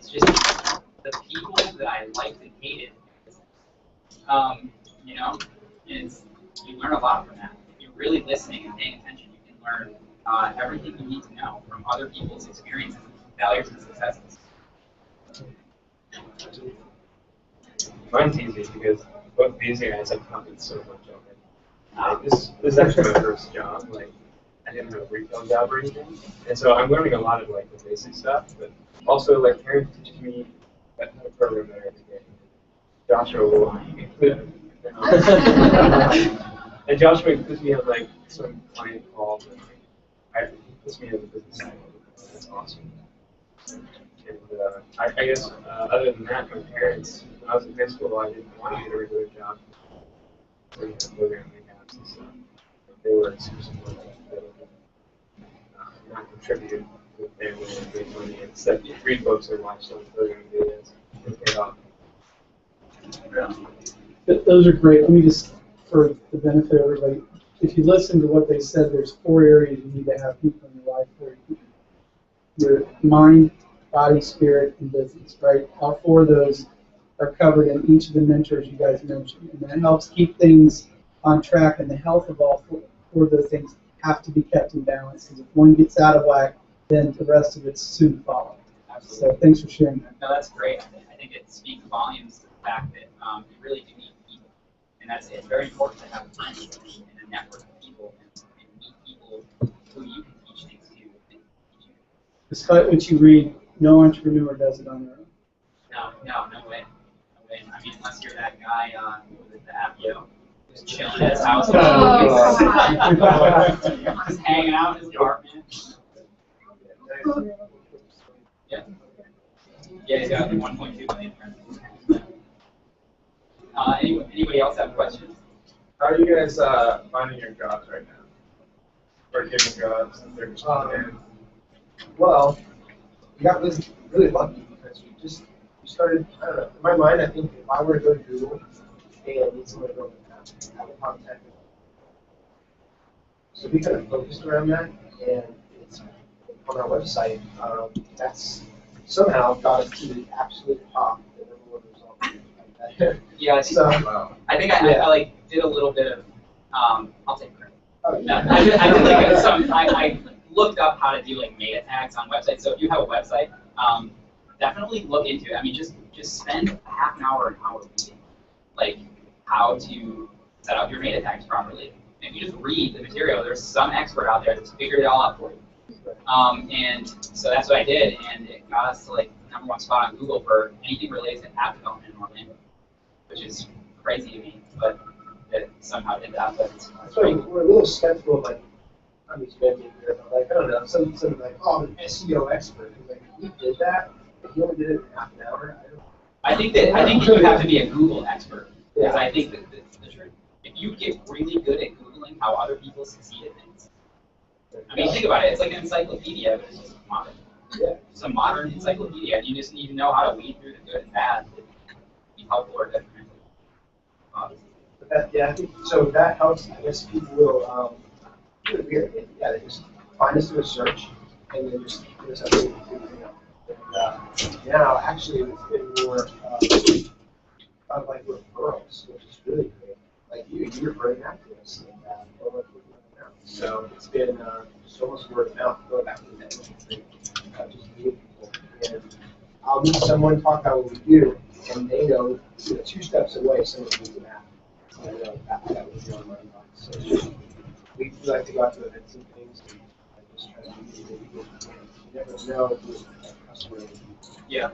just the people that I liked and hated. You know, you learn a lot from that. If you're really listening and paying attention, you can learn everything you need to know from other people's experiences, failures, and successes. Mine's easy because both these guys have taught me so much already. Like, this is actually my first job. Like, I didn't have a retail job or anything, and so I'm learning a lot of like the basic stuff. But also, like, Karen teaches me how to program better every day. Joshua will include, and Joshua puts me on like some client calls, and he puts me on the business side. That's awesome. And I guess other than that, my parents, when I was in high school, I didn't want to get a regular job. So we had programming apps and stuff. They were super supportive. They would not contribute to the family and make money. Instead, read books or watch some programming videos. It paid off. Those are great. Let me just, for the benefit of everybody, if you listen to what they said, there's 4 areas you need to have people in your life for: your mind, body, spirit, and business, right? All 4 of those are covered in each of the mentors you guys mentioned. And that helps keep things on track, and the health of all 4 of those things have to be kept in balance, because if one gets out of whack, then the rest of it soon follows. So thanks for sharing that. No, that's great. I think it speaks volumes to the fact that you really do need people. And it's very important to have time and a network of people and meet people who you can teach things to. And teach you. Despite what you read, no entrepreneur does it on their own. No way. I mean, unless you're that guy with the Appio who's chilling at his house, just hanging out in his apartment. Yeah. Yeah, he's got 1.2 million friends. Anybody else have questions? How are you guys finding your jobs right now? Or getting jobs and they're just Well, we got really lucky because we started, I don't know, in my mind, I think if I were to go to Google and need someone to go have a contact, so we kind of focused around that, and it's on our website. That's somehow got us to the absolute top, the #1 result. Yeah, so, I think I like did a little bit of, I'll take credit. I did like I looked up how to do like meta tags on websites. So if you have a website, definitely look into it. I mean, just spend a half an hour reading, like how to set up your meta tags properly. If you just read the material, there's some expert out there that's figured it all out for you. And so that's what I did, and it got us to like #1 spot on Google for anything related to app development in Orlando, which is crazy to me, but it somehow did that. But that's why we're a little skeptical of like, I'm just venting here, but like, I don't know, some like, oh, I'm an SEO expert. He's like, he did that, but he only did it in half an hour. I think that you have to be a Google expert, because I think that that's the truth. If you get really good at Googling how other people succeed at things, I mean, think about it. It's like an encyclopedia, but it's just modern. Yeah. It's a modern encyclopedia, and you just need to know how to weed through the good and bad to be helpful or detrimental. Yeah, I think so. That helps. I guess people will. Really weird. Yeah, they just find us through a search, and then just give us everything to do. And now, actually, it's been more of like referrals, which is really great. Like you referring that to us, and what we're doing now. So it's been just almost word of mouth. Going back to the networking thing, just meeting people, and I'll meet someone, talk about what we do, and they know 2 steps away someone needs an app. So I know that would be on my mind. So we like to go out to events and things, and just try to meet people. You never know who a customer is. Yeah.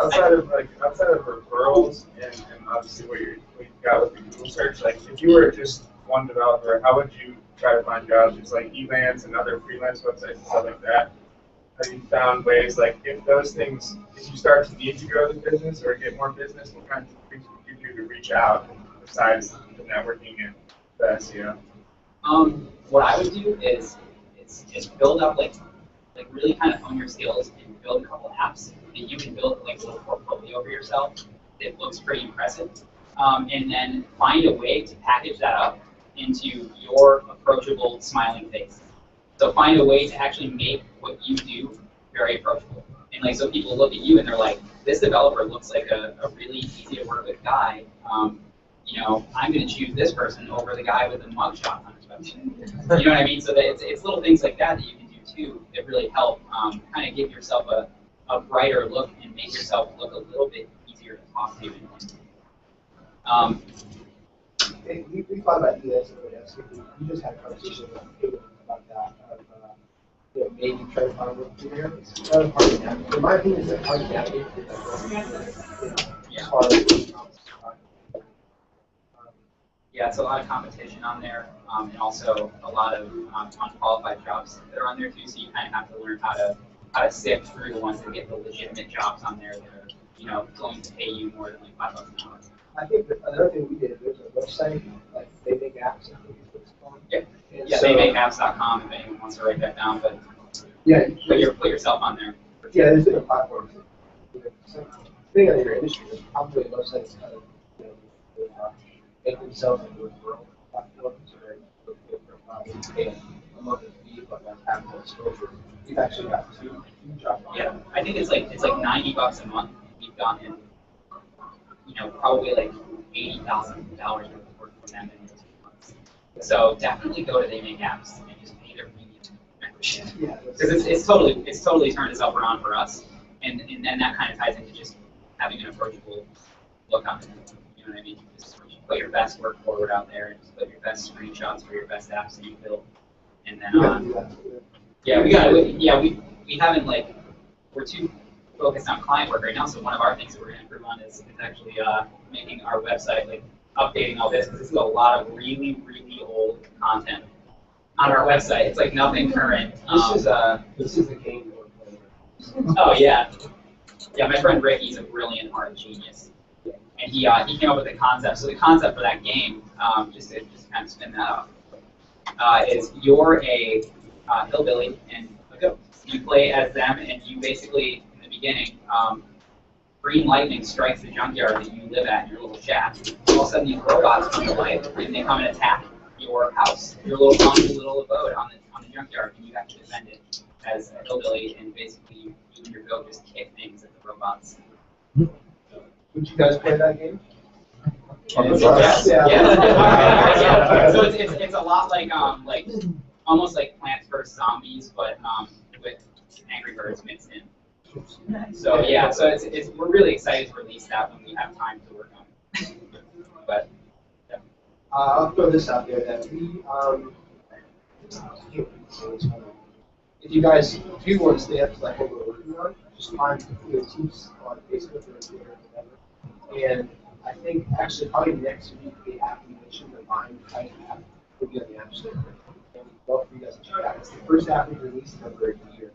Outside of referrals and obviously what you got with the Google search, like if you were just one developer, how would you try to find jobs? Just like Elance and other freelance websites and stuff like that. Have you found ways like if those things, if you start to need to grow the business or get more business, what kinds of things would you do to reach out besides the networking and the SEO? What I would do is build up like really kind of hone your skills and build a couple of apps that you can build like a little portfolio for yourself that looks pretty impressive. And then find a way to package that up into your approachable smiling face. So find a way to actually make what you do very approachable. And like so people look at you and they're like, this developer looks like a really easy to work with guy. You know, I'm going to choose this person over the guy with the mugshot on his website. You know what I mean? So that it's little things like that you can do too that really help kind of give yourself a brighter look and make yourself look a little bit easier to talk to. We thought about this, we just had a conversation about that. You know, maybe try to find work through there. It's kind of hard to navigate. In my opinion, it's hard to navigate. Yeah, it's a lot of competition on there, and also a lot of unqualified jobs that are on there too. So you kind of have to learn how to sift through the ones that get the legitimate jobs on there that are, you know, going to pay you more than like $5 an hour. I think that another thing we did, there's a website, like they make apps, I think is what it's called. Yeah, And yeah, so, they make apps.com if anyone wants to write that down, but yeah, put yourself on there. yeah, there's different platforms. So, depending on your industry, there's probably websites kind of, you know, make themselves into referral platforms or good for pay a monthly fee, but like have more exposure. We've actually got two jobs. Yeah, I think it's like $90 a month. We've gotten, you know, probably like $80,000 worth of work from them in 2 months. So definitely go to They Make Apps and just pay their premium membership. Yeah, because it's totally turned itself around for us, and then that kind of ties into just having an approachable look on it. You know what I mean? Just put your best work forward out there, and just put your best screenshots for your best apps that you build, and then we haven't like we're too focused on client work right now. So one of our things that we're going to improve on is actually making our website, like updating all this, because this is a lot of really old content on our website. It's like nothing current. This is a game we're playing. Oh yeah, my friend Rick, he's a brilliant art genius, and he came up with the concept. So the concept for that game, just to kind of spin that up, is you're a hillbilly and a goat. You play as them, and you basically, in the beginning, green lightning strikes the junkyard that you live at in your little shack. All of a sudden, these robots come to life, and they come and attack your house, your little funky little abode on the junkyard, and you have to defend it as a hillbilly, and basically you and your goat just kick things at the robots. Would you guys play that game? Yes. Yeah. So it's a lot like almost like Plants vs Zombies, but with Angry Birds mixed in. So yeah, so it's we're really excited to release that when we have time to work on it. But yeah. I'll throw this out there that if you guys do want to stay up to like what we're working on, just find teams on Facebook or Twitter or whatever. And I think actually probably next week the app you mentioned, the Vine type app, will be on the App Store. And we'd love for you guys to check it out. It's the first app we released in over a year.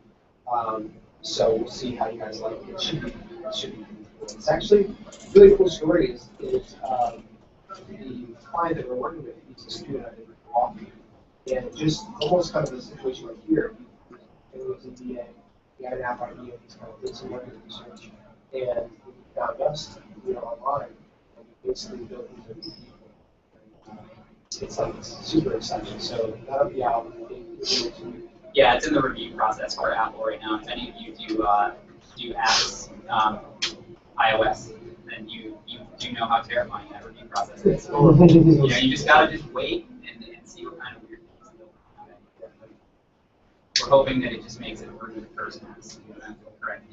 So we'll see how you guys like it. It should be pretty cool. It's actually a really cool story is the client that we're working with, he's a student at Milwaukee. And just almost kind of a situation like here, it was a DA, he had an app idea, he's kind of did some market research, and he found us, online, and we basically built these new people. It's like super exciting. So that'll be out in yeah, it's in the review process for Apple right now. If any of you do apps iOS, then you do know how terrifying that review process is. You just gotta wait and see what kind of weird things you'll come out of. We're hoping that it just makes it through the first pass. Correct.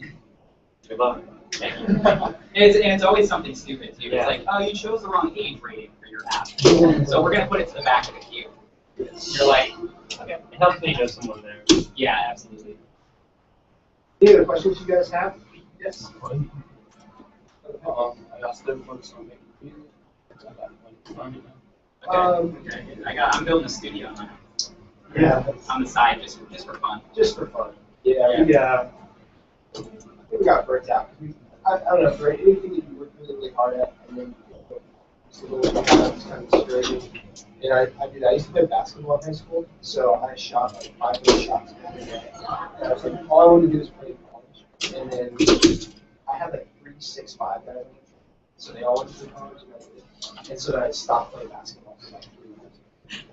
Good luck. And it's always something stupid too. It's like, oh, you chose the wrong age rating for your app, so we're gonna put it to the back of the queue. You're like, okay. It helps me know someone there. Yeah, absolutely. Any other questions you guys have? Yes. I still focus on making music. I'm building a studio now. Yeah. On the side, just for fun. Just for fun. Yeah. I think we got burnt out. I don't know, for anything that you work really hard at, and then So the one was kind of inspirating. And I used to play basketball in high school, so I shot like 500 shots every day. And I was like, all I wanted to do was play in college. And then I had like 3-6-5 that I went. So they all went to college and I did. And so then I stopped playing basketball for like 3 years.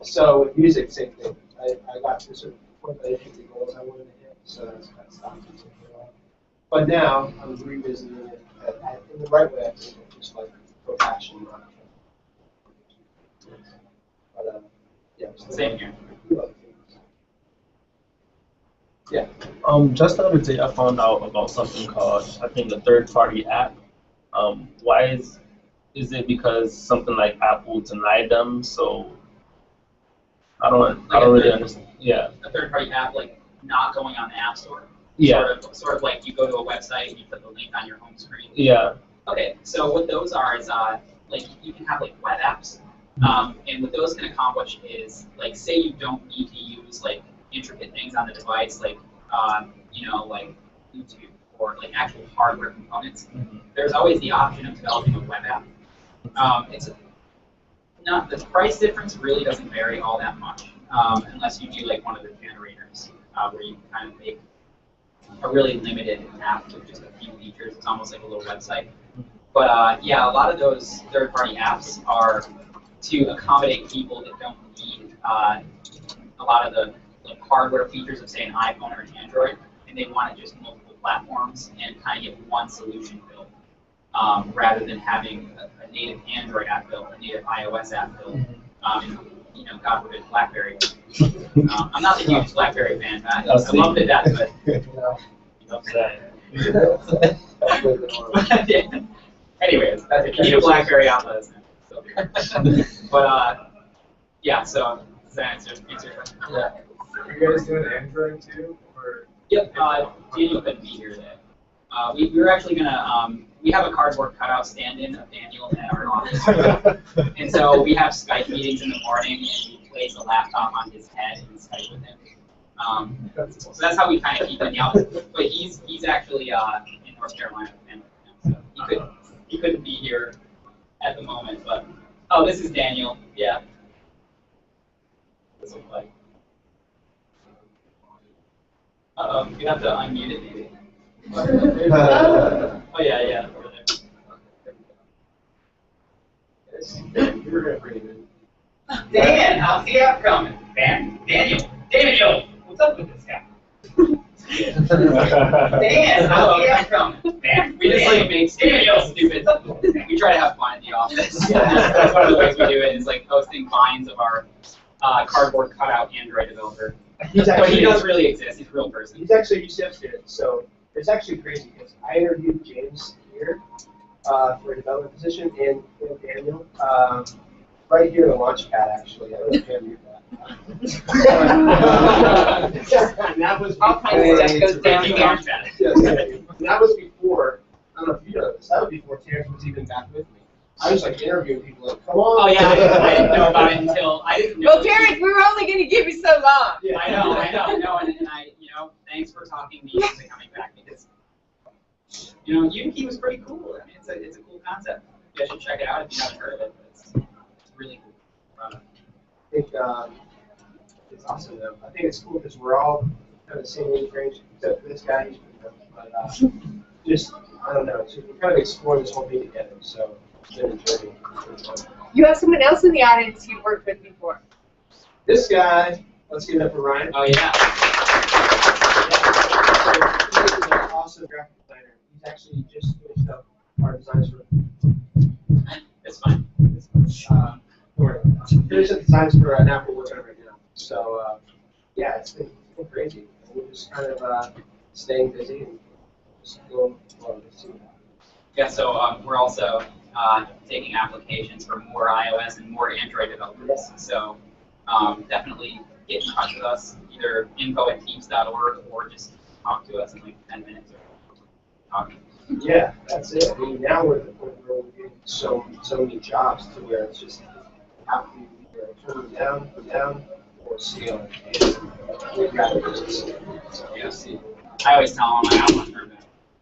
So with music, same thing. I got to a certain point that I didn't hit the goals I wanted to hit, so that's kind of stopped music for a while. But now I'm revisiting it in the right way, I think, just like for passion. But yeah, Same here. Yeah. Just the other day, I found out about something called, I think, a third-party app. Why is it because something like Apple denied them? So I don't really understand. Yeah. A third-party app, like not going on the App Store. Yeah. Sort of like you go to a website and you put the link on your home screen. Yeah. Okay, so what those are is like you can have like web apps, and what those can accomplish is like say you don't need to use like intricate things on the device, like you know, like Bluetooth or like actual hardware components. There's always the option of developing a web app. It's not the price difference really doesn't vary all that much unless you do like one of the generators where you kind of make a really limited app with just a few features. It's almost like a little website. But yeah, a lot of those third-party apps are to accommodate people that don't need a lot of the like, hardware features of, say, an iPhone or an Android, and they want to just multiple platforms and kind of get one solution built, rather than having a native Android app built, a native iOS app built, you know, God forbid, BlackBerry. I'm not a huge BlackBerry fan. I love it to death, but yeah. Anyways, that's it. You need a BlackBerry on those. But yeah. So does that answer your question? Yeah. Are you guys doing Android too, or? Yep. Daniel couldn't be here today. We were actually gonna. We have a cardboard cutout stand-in of Daniel at our office, and so we have Skype meetings in the morning, and we place a laptop on his head and Skype with him. So that's how we kind of keep in the office. But he's actually in North Carolina, so he couldn't be here at the moment. But oh, this is Daniel. Yeah. This looks like. You have to unmute it maybe. Oh yeah, over there. You're gonna bring it in. Dan, how's the app coming? Daniel, what's up with this guy? Dan, how's the app coming? Man, we just like make stupid. We try to have fun in the office. That's one of the ways we do it. Is like posting vines of our cardboard cutout Android developer. But he does really exist. He's a real person. He's actually a UCF student, so it's actually crazy because I interviewed James here for a development position and Daniel right here in the launch pad. Actually, I don't know if you interviewed that. And that was All kinds of stuff goes down here. Yes, and that was before. I don't know if you know this. That was before Terrence was even back with me. I was like interviewing people like, come on. Oh yeah, I didn't know about it until I didn't know. Well, Terrence, we were only going to give you so long. Yeah. I know, no, and I, you know, thanks for talking me into coming back because, you know, Unity was pretty cool. I mean, it's a cool concept. You guys should check it out if you haven't heard of it. It's really cool product. I think it's awesome though. I think it's cool because we're all kind of the same age range, except for this guy. He's pretty young. But just, I don't know. So we're kind of exploring this whole thing together. So it's been a journey. You have someone else in the audience you've worked with before. This guy, let's give it up for Ryan. Oh yeah. So, he's an awesome graphic designer. He's actually just finished up our designs for. It's fine. We're finishing up designs for an app we're working on right now. So yeah, it's been crazy. We're just kind of staying busy and just going forward. Yeah, so we're also taking applications for more iOS and more Android developers. So definitely get in touch with us, either info@teams.org or just talk to us in like 10 minutes. Yeah, that's it. I mean, now we're at the point where we're getting so many jobs to where it's just have to either turn them down, or scale it. So Yeah. I always tell him I want to turn down.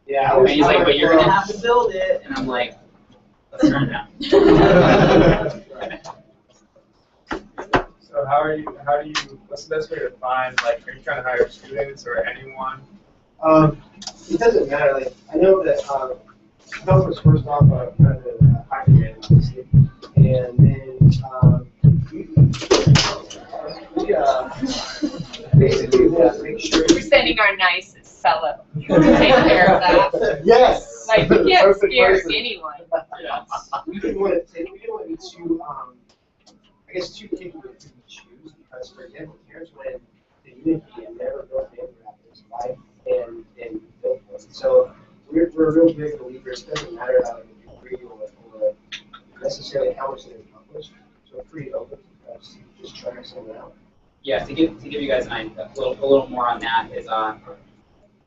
Yeah, And he's like, but you're gonna have to build it, and I'm like, Let's turn it down. So what's the best way to find, like, are you trying to hire students or anyone? It doesn't matter. Like, I know that developers first off are kind of the hiring obviously, and then basically we have to make sure We're sending our nicest fellow to take care of that. Yes. Like, we can't Perfect scare person. anyone. We didn't want to be too, I guess, too picky with who we choose because, for example, here's when the Unity and never built in graphics life and built one. So we're real big believers. It doesn't matter about a degree or necessarily how much they've accomplished. So we're pretty open to us just trying something out. Yeah, to give you guys a little more on that is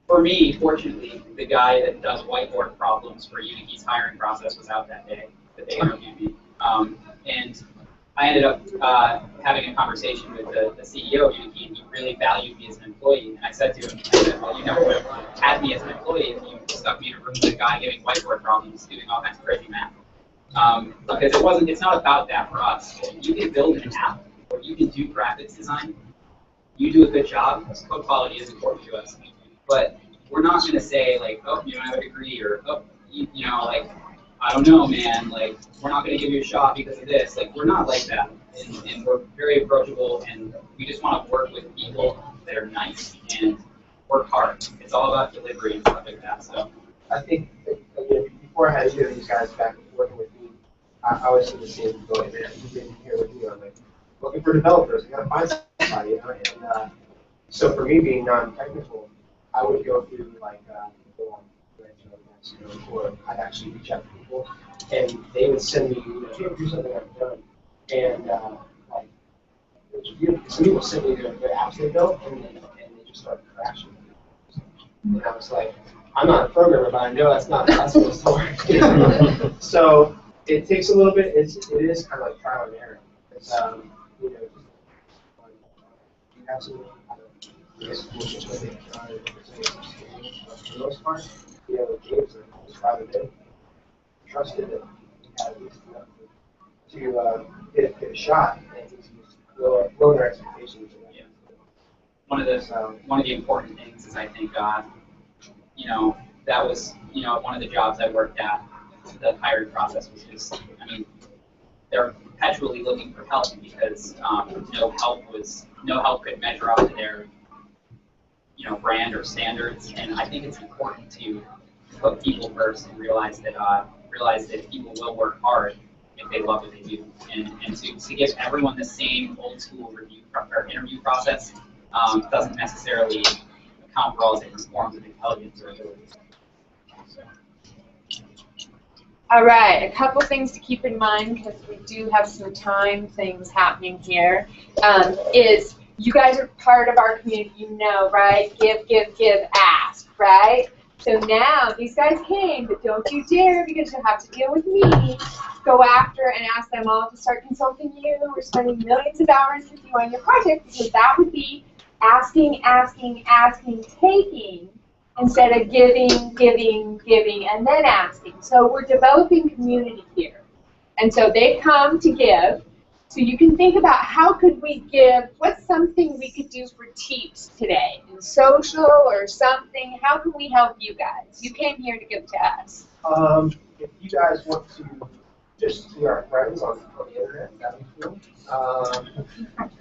for me, fortunately, the guy that does whiteboard problems for Unity's hiring process was out that day that they interviewed me, and I ended up having a conversation with the CEO of Unity, and he really valued me as an employee. And I said to him, well, you never would have had me as an employee if you stuck me in a room with a guy giving whiteboard problems, doing all kinds of crazy math. Because it's not about that for us. You can build an app, or you can do graphics design. You do a good job. Code quality is important to us. But we're not going to say, like, oh, you don't have a degree, or, oh, you know, like, I don't know, man, like, we're not going to give you a shot because of this. Like, we're not like that. And we're very approachable, and we just want to work with people that are nice and work hard. It's all about delivery and stuff like that. So I think, before I had either of these guys back working with me, I always see the same going, man, you've been here with me, I'm like, looking for developers, I got to find somebody, you know, and so for me being non-technical, I would go through like or I'd actually reach out to people, and they would send me, hey, here's something I've done, and like some people send me their apps they built, and they just started crashing. And I was like, I'm not a programmer, but I know that's not how it's supposed to work. So it takes a little bit. It is kind of like trial and error. It's you know, you have some. For the most part, you know, games are just rather than trusted that you have at least enough to get a shot and just lower their expectations. Yeah. One of the important things is I think you know, that was, you know, one of the jobs I worked at. The hiring process was just, I mean, they're perpetually looking for help because no help could measure up to their, you know, brand or standards. And I think it's important to put people first and realize that people will work hard if they love what they do. And to give everyone the same old school interview process doesn't necessarily account for all different forms of intelligence or abilities. So. All right, a couple things to keep in mind because we do have some time things happening here. Is you guys are part of our community, you know, right? Give, ask, right? So now these guys came, but don't you dare, because you'll have to deal with me, go after and ask them all to start consulting you or spending millions of hours with you on your project, because that would be asking, taking, instead of giving, and then asking. So we're developing community here. And so they come to give. So you can think about how could we give, what's something we could do for TEEPS today, in social or something, how can we help you guys? You came here to give to us. If you guys want to just be our friends on the internet, that'd be cool.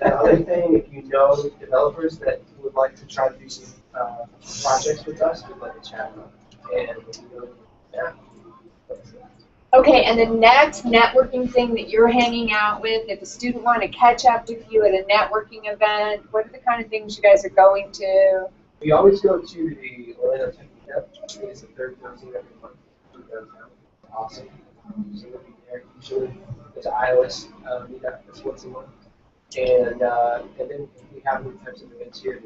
The other thing, if you know developers that would like to try to do some projects with us, we'd like to chat about it. And yeah. Okay, and the next networking thing that you're hanging out with, if a student want to catch up with you at a networking event, what are the kind of things you guys are going to? We always go to the Orlando Tech Meetup. It's the third Thursday every month. Awesome. So we'll be there. Usually there's an iOS meetup that's once a month. And then if we have any types of events here,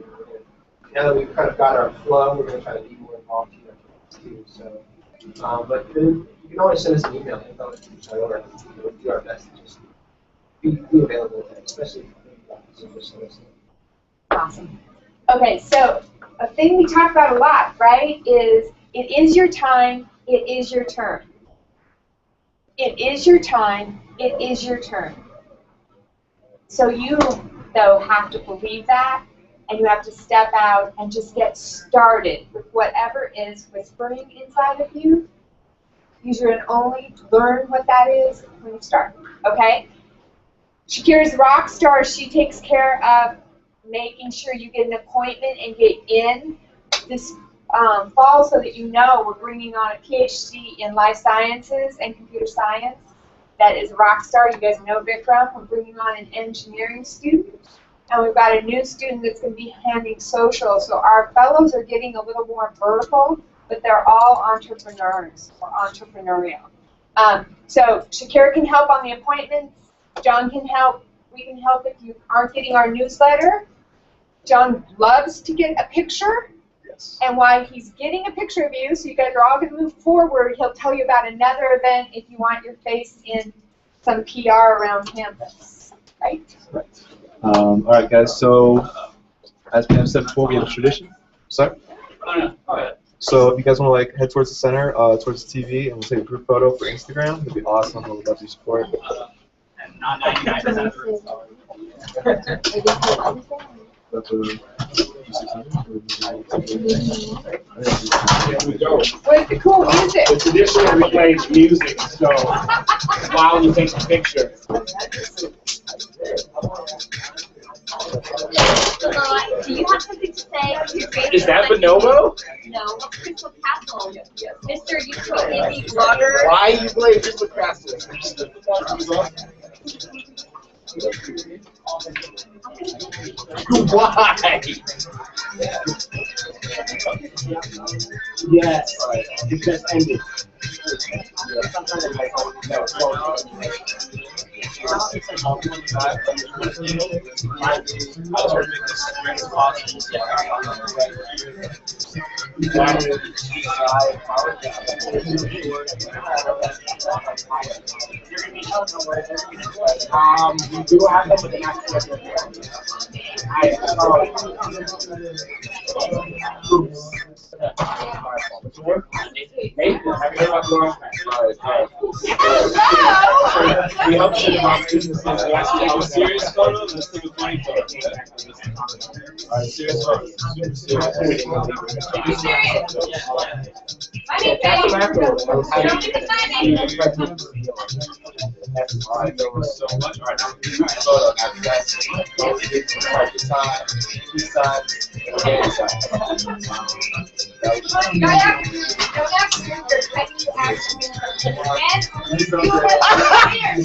now that we've kind of got our flow, we're going to try to be more involved here too. So, but then you can always send us an email. We'll do our best to just be available, especially if you just send us. Awesome. Okay, so a thing we talk about a lot, right, is it is your time, it is your turn. It is your time. It is your turn. So you, though, have to believe that, and you have to step out and just get started with whatever is whispering inside of you. You should only learn what that is when you start, okay? Shakira's rock star. She takes care of making sure you get an appointment and get in this fall so that you know we're bringing on a PhD in life sciences and computer science. That is Rockstar. You guys know Vikram. We're bringing on an engineering student. And we've got a new student that's going to be handling social. So our fellows are getting a little more vertical, but they're all entrepreneurs or entrepreneurial. So Shakira can help on the appointments. John can help. We can help if you aren't getting our newsletter. John loves to get a picture. Yes. And while he's getting a picture of you, so you guys are all going to move forward, he'll tell you about another event if you want your face in some PR around campus. Right? Right. All right, guys. So, as Pam said before, we have a tradition. Sorry? So, if you guys want to like head towards the center, towards the TV, and we'll take a group photo for Instagram, it'd be awesome. We'd love your support. Not 99% of That's Where's the cool music? The tradition we play music, so while we take a picture. Do you have something to say? Is that Bonobo? No, Crystal Castle. Mr. Utah indie blogger. Why you play Crystal Castle? Why? Yes, it just ended. We do have them with the next we help shit about businesses. We actually have a serious photo. Let's take a funny photo. Alright, serious photo. Alright, there was so much. Alright, now we do photo. Now that's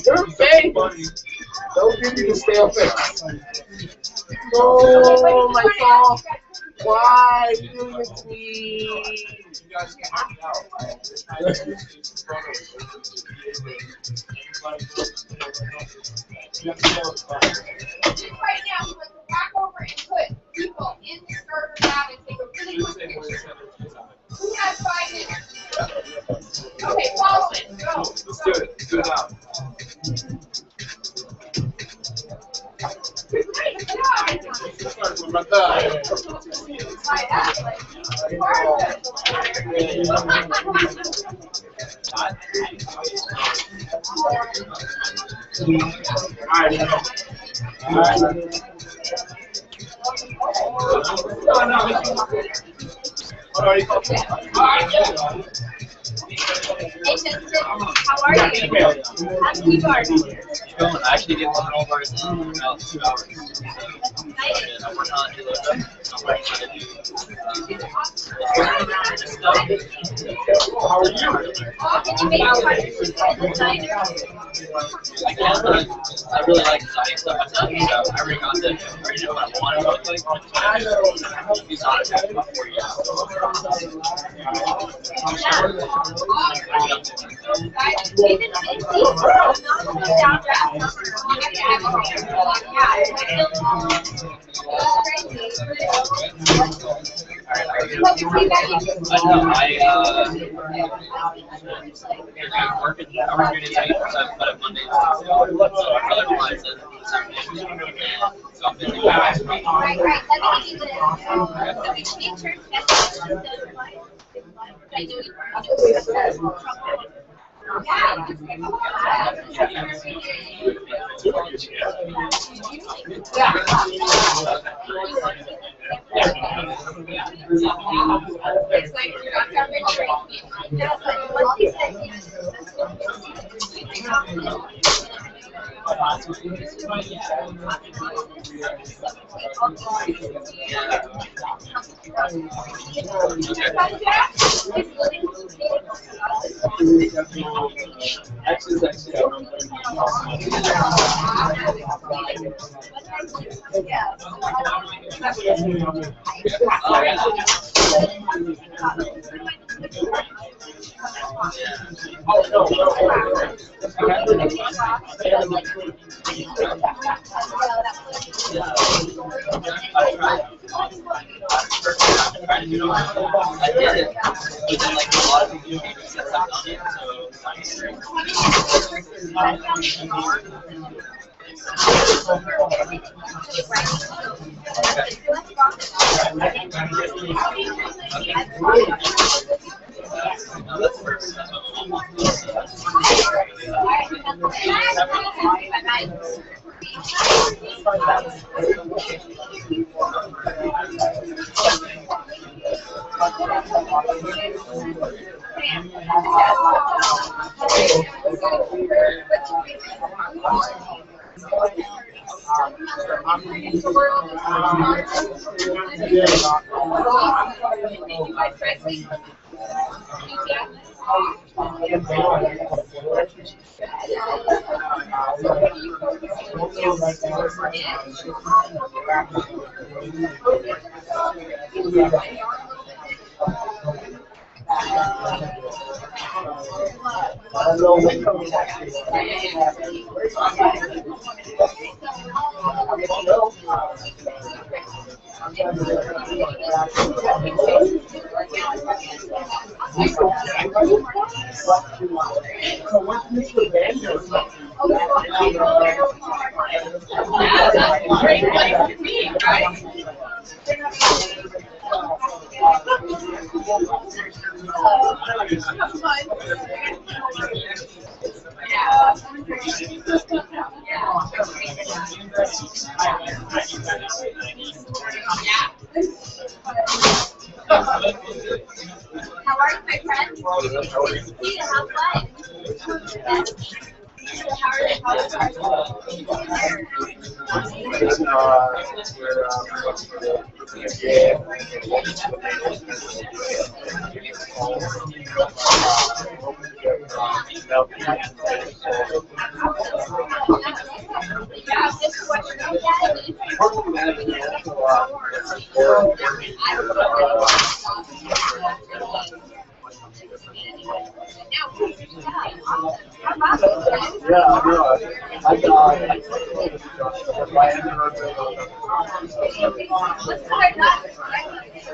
You're fake. Don't give me the stale face. No, my God. Why do it to me? Right now, we want to back over and put people in the starter lab and take a really quick picture. Who has 5 minutes? Okay, follow it. Go. Let's do it. Let's do it now. Hey, Justin, how are you? I'm T-Bar. I actually get one over in about 2 hours. And I'm working on a new logo. I'm working on a new stuff. How are you? Did you make a designer? I guess I really like designing stuff myself, so I already got them. I already know what I want to look like. These are about 4 years. Guys, we've been seeing these girls not so down draft summer. I'm working units 8%, but at Monday, otherwise, so I'm busy. Right, let me do this. So we can make sure that I know you are.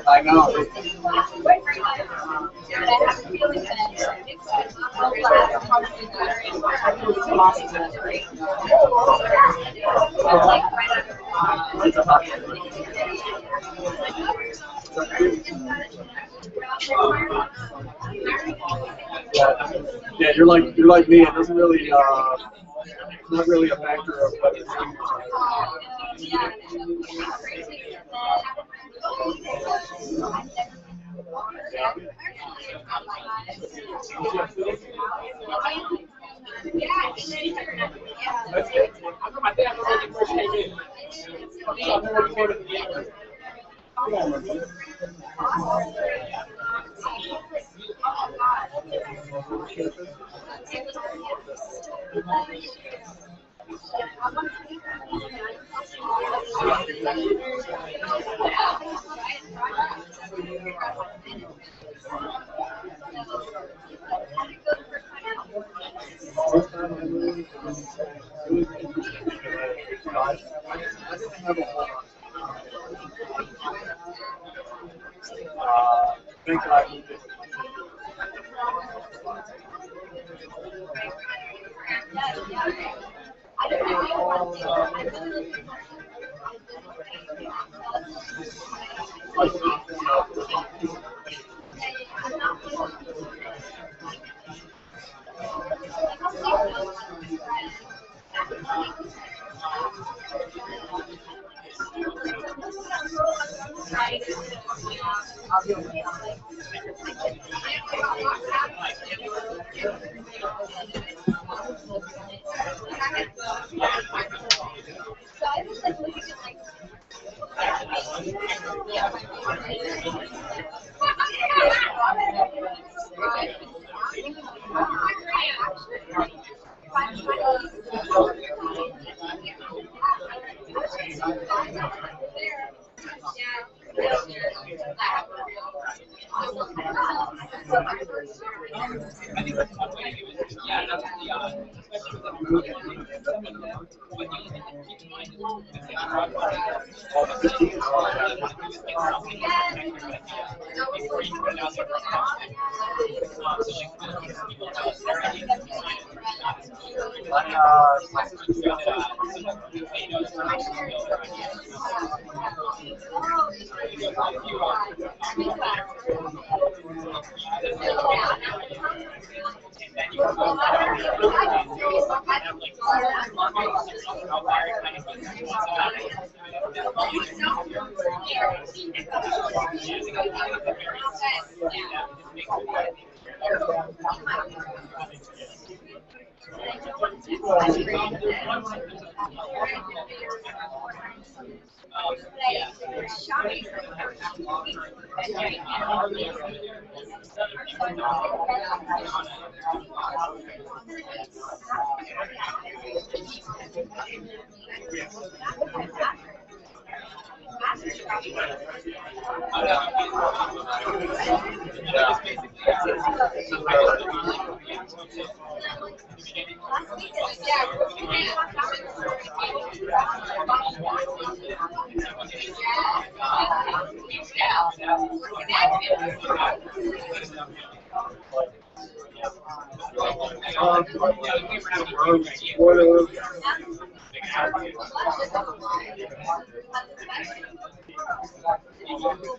I know. Yeah, you're like me. It doesn't really not really a factor of whether it's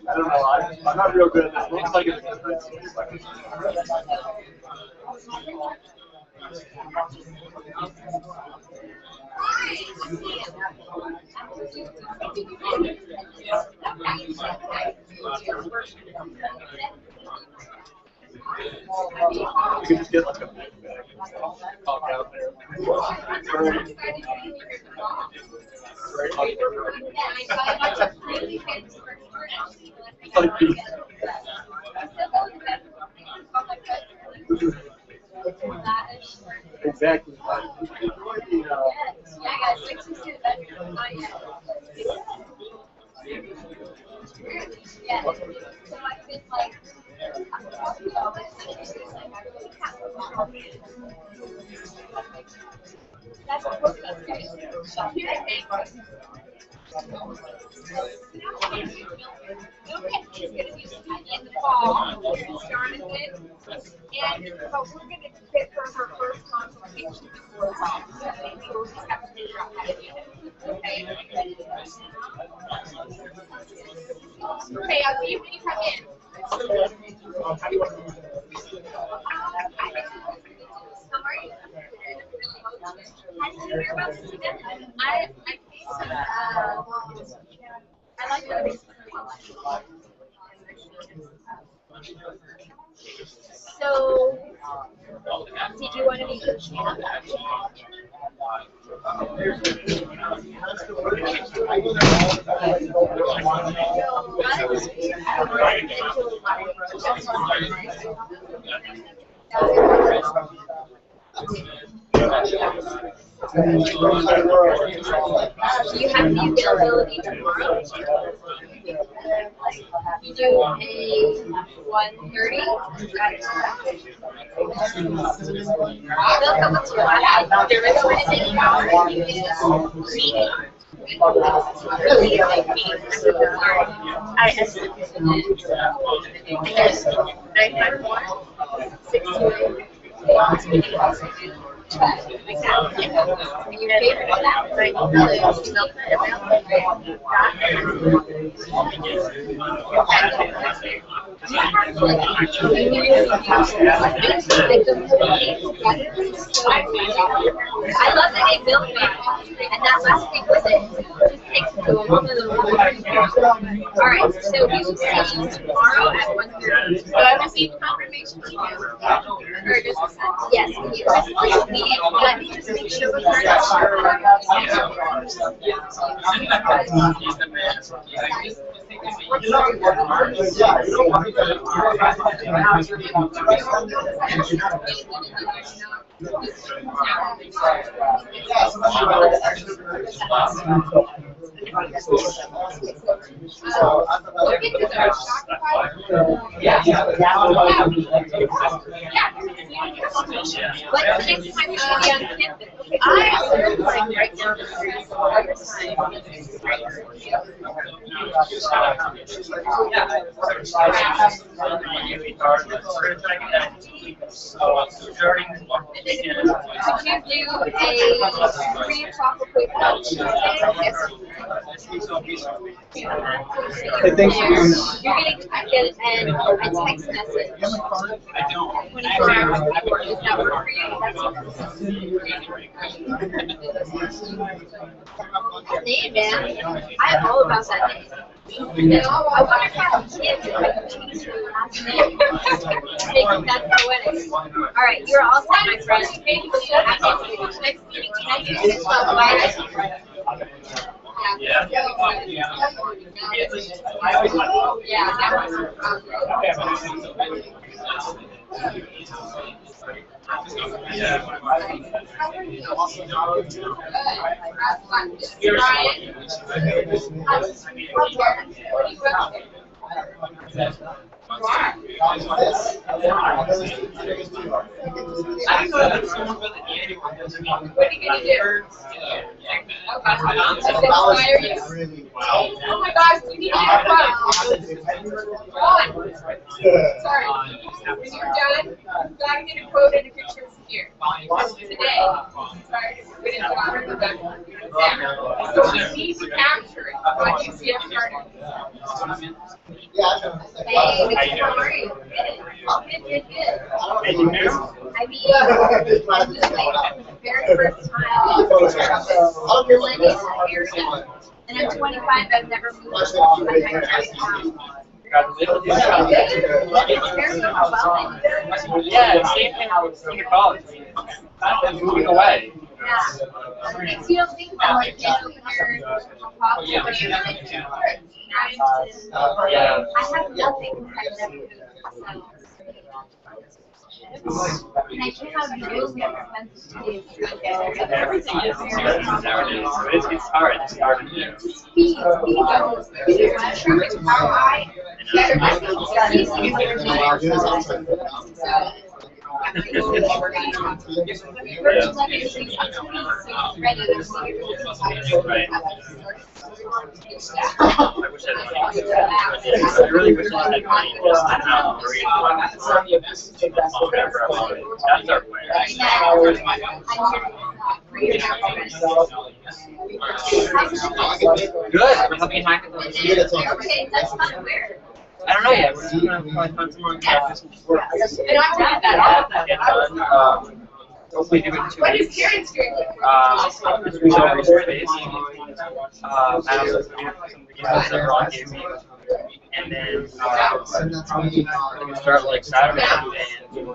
I don't know. I'm not real good at that. Looks like it's you can just get like a big bag and talk out there. Like exactly. In the fall, she started it, but we're going to pick her first consultation before fall. So we'll just have to figure out how to do it. Okay. Okay, I'll see you when you come in. How are you? How did you hear about this event? I like the So, did you want to be coached up? Do you have the availability tomorrow? You do a 1:30? They'll come up to you. There is anything else you can really like me. I guess 951 628. Like that. And your favorite of that, right? The milk I love the egg milk, and that last thing with it just takes it to a whole other level. All right, so we will see you tomorrow at 1:30. Do I receive confirmation email? Or just yes, you let me just make sure we're What next time you should be on campus? I learned like right now the Could you do a 3 o'clock appointment Tuesday? Hey, thanks for doing that. You're going to get a text message 24 hours before. Does that work for you? That name, man. I'm all about that name. I wonder if I have kids if I can change your last name. Making that poetic. All right, you're all set, my friend. Next meeting tonight. Yeah. What are you going to do? Inspire you? Oh my gosh, you need to get a quote. Sorry. When you're done, you gotta get a quote and a picture of here. Today. Sorry, we didn't bother with that. So we need to capture it on UCF started. Hey, how are you? Good. I mean, this is like the very first time living in this area. And I'm 25, I've never moved. It's very overwhelming. Yeah, same thing I was in college. I'm moving away. Yeah. You don't think about like, you know, you're Yeah. I have nothing I've never moved. And I cannot be really expensive to do. Everything is expensive nowadays. It's hard. It's hard to do. Speed though. It's true. It's how I. I wish I had money. I really wish I had money. Just I don't know. Whatever I wanted. That's our way. Good. We're helping hack it. Okay, that's not weird. I don't know yet. We're just gonna probably find someone to practice before. And I want that. Hopefully do it in 2 What is weeks. Karen's doing? Just retail research based. I also some games that Ron gave me. And then I'm gonna start like Saturday and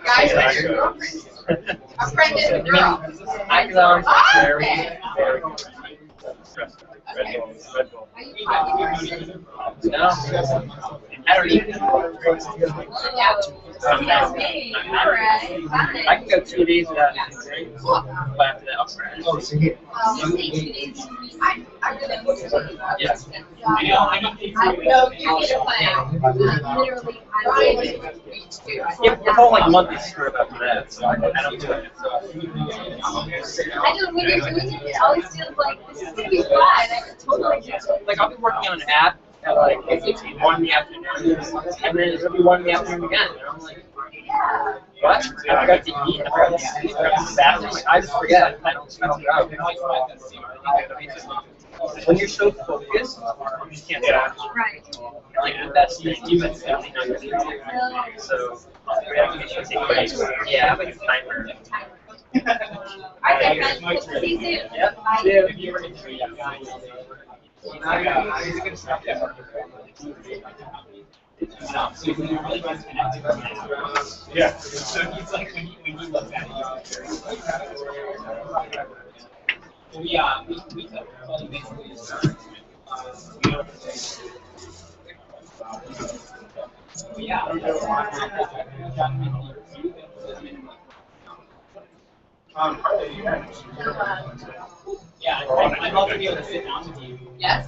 Guys, what's your girlfriend? A friend is a girl. Very stressful. Red Bull. No, I don't even know. I can go 2 days without eating drinks, but after that, I'll crash. Yes. Yeah, the whole like month is screwed after that, so I don't do it. I know when you're doing it, it always feels like this is gonna be fun. I totally get it. Like I'll be working on an app at like 1 in the afternoon, and then it'll be 1 in the afternoon again. And I'm like, what? I forgot to eat. I forgot to sleep. I forgot to fast. I just forget. I don't drive. When you're so focused, you just can't stop. Right. Like that's the even 79%. So we have to make sure to take breaks. Yeah, I have like a timer. Okay, guys. See you soon. Yep. Yeah. So he's like when he looks at it. We took basically yeah, I'd love to be able to sit down with you. Yes.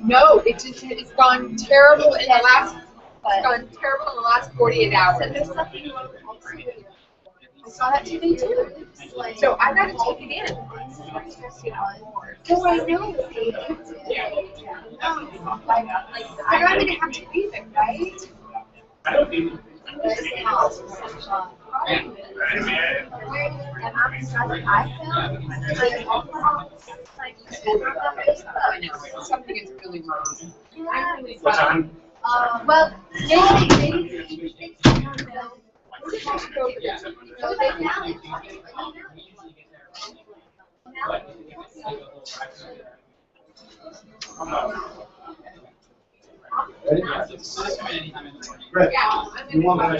No, it's gone terrible in the last. It's gone terrible in the last 48 hours. And there's something I saw that today too. So I gotta take it in. So I know. I'm not gonna have to leave it, right? I don't think I know, something is really wrong. what time? Well, maybe. Right. Yeah, You want my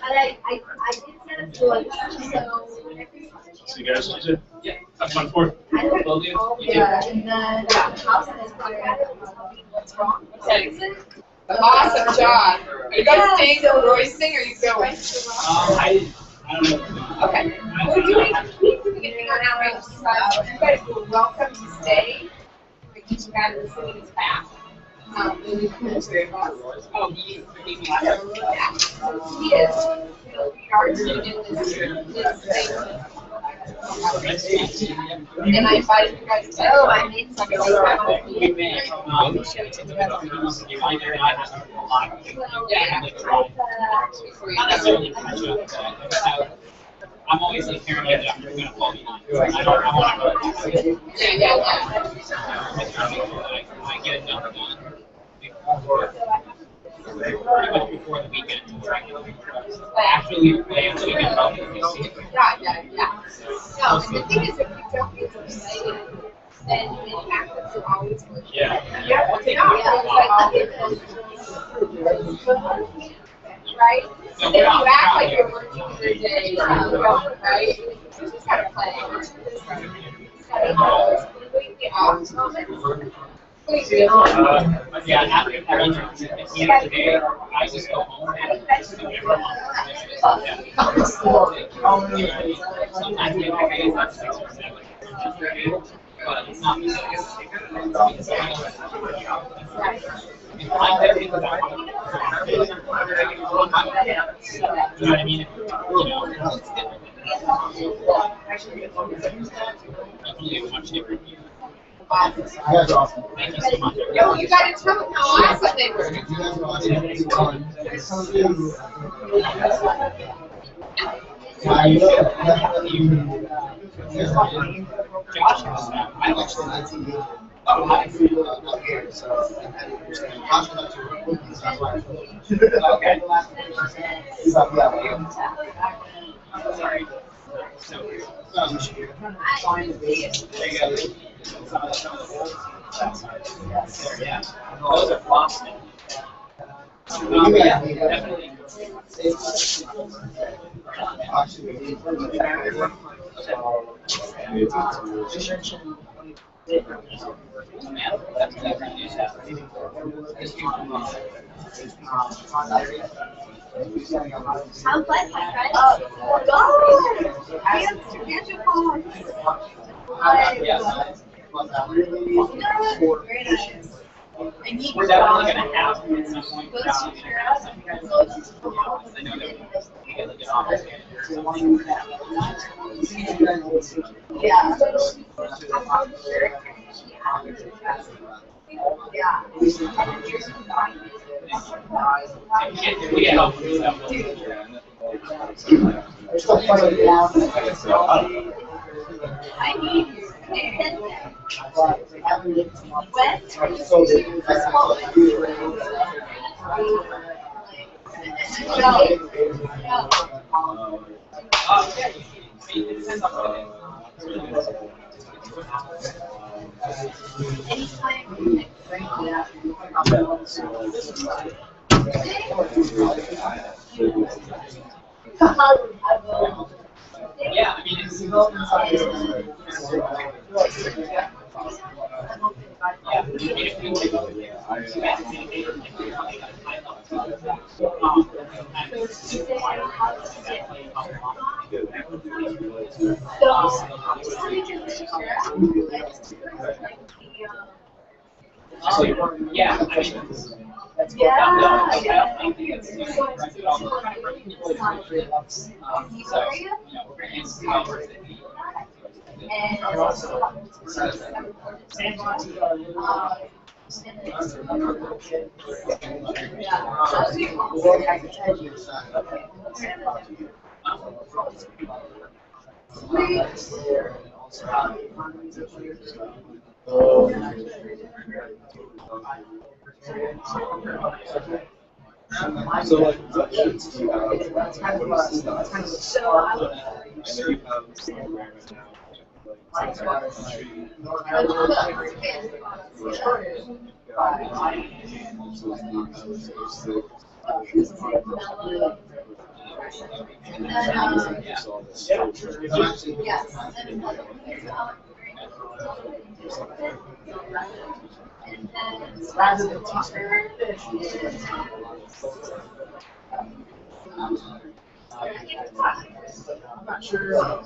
I did set up to lunch, so. See you guys later. Yeah. Have fun for it. Yeah, and then house is what's wrong. Awesome job. Are you guys staying for Royston or are you going? I don't know. Okay. We're doing anything on our website. You guys are welcome to stay. We're teaching out of the city is back. Oh, he is. We are doing this. And I invited you guys to. Oh, I made some. I'm always like paranoid that I'm going to fall behind. I want to go. I get it done pretty much before the weekend. Actually, play on the weekend. Yeah. No, and the thing is, if you don't get excited, then it happens to always work. Yeah. Right? And then you act like you're working your day, right? You just gotta play. Completely off moments. Yeah, at the end of the day, I just go home and just do whatever I want. Sometimes maybe I get like 6 or 7. But it's not if I'm there because I want to, you know what I mean? It's definitely a much different view. That's awesome. Thank you so much. Yo, you gotta tell them how awesome they were. Sorry. Yeah, those are Boston. Yeah, definitely. How fun, my friend. Oh, We're definitely going to have at some point down in I know that we get like an office We get help from stuff. Yeah, I mean, it's yeah, I mean, So like sections do you have? What is the I'm not sure.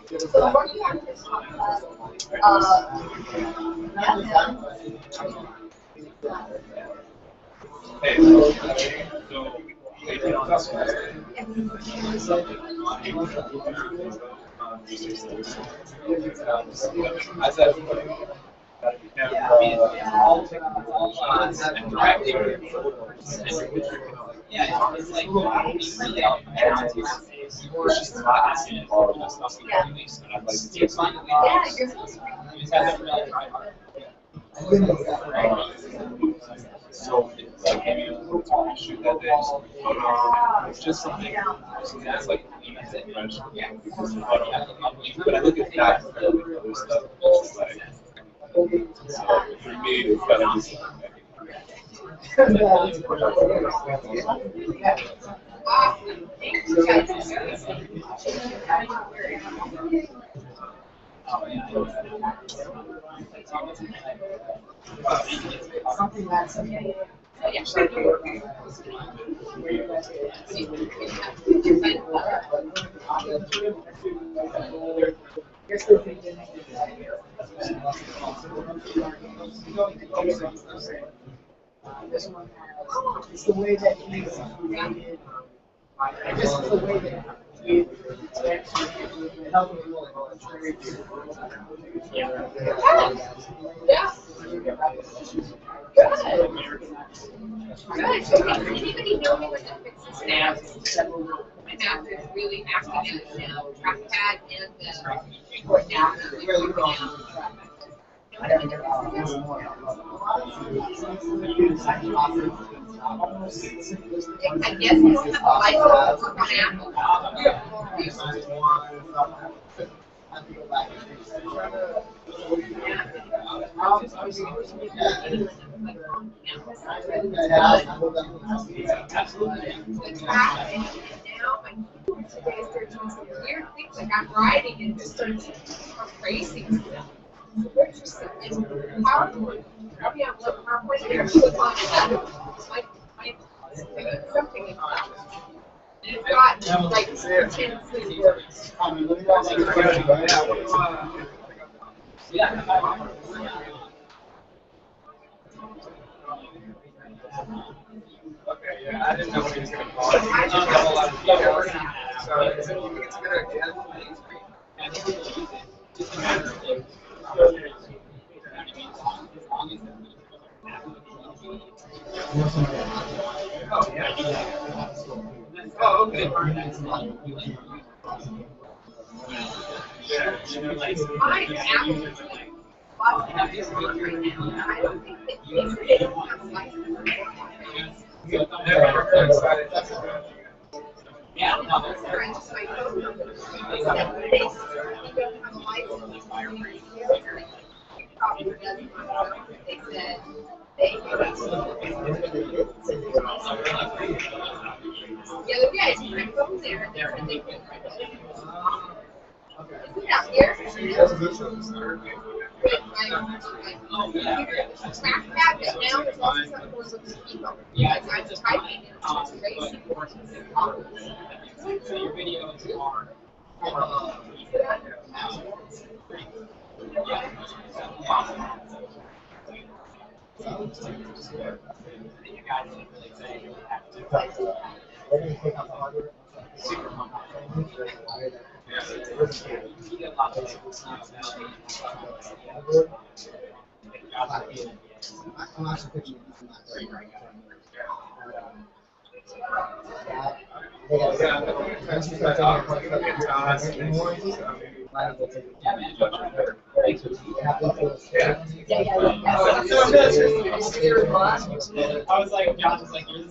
So working on this yeah, it's like really out it's fun. Yeah, you're supposed to. You just have to really try hard. So like maybe shoot that day. It's just something that's like fresh. Yeah. But I look at that and other stuff. It's like for me, it's kind of just. something that's this one it's the way that he's created. This is the way that he helping people. Yeah. Good. So does anybody know me with the fixes now? My math is really active now. Trackpad and the report now. I guess they don't have a license for Apple. Weird things like I'm riding and just starts racing. They're just it's powerful. Probably on what PowerPoint here. She was on something about it. It's got like 10 words. Okay, yeah, I didn't know what he was going to call it. I just have a lot of details. So is it, you think it's a good idea? Oh, yeah. Oh, okay.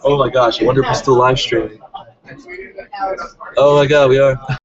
Oh my gosh, I wonder if we're still live streaming. Oh my god, we are.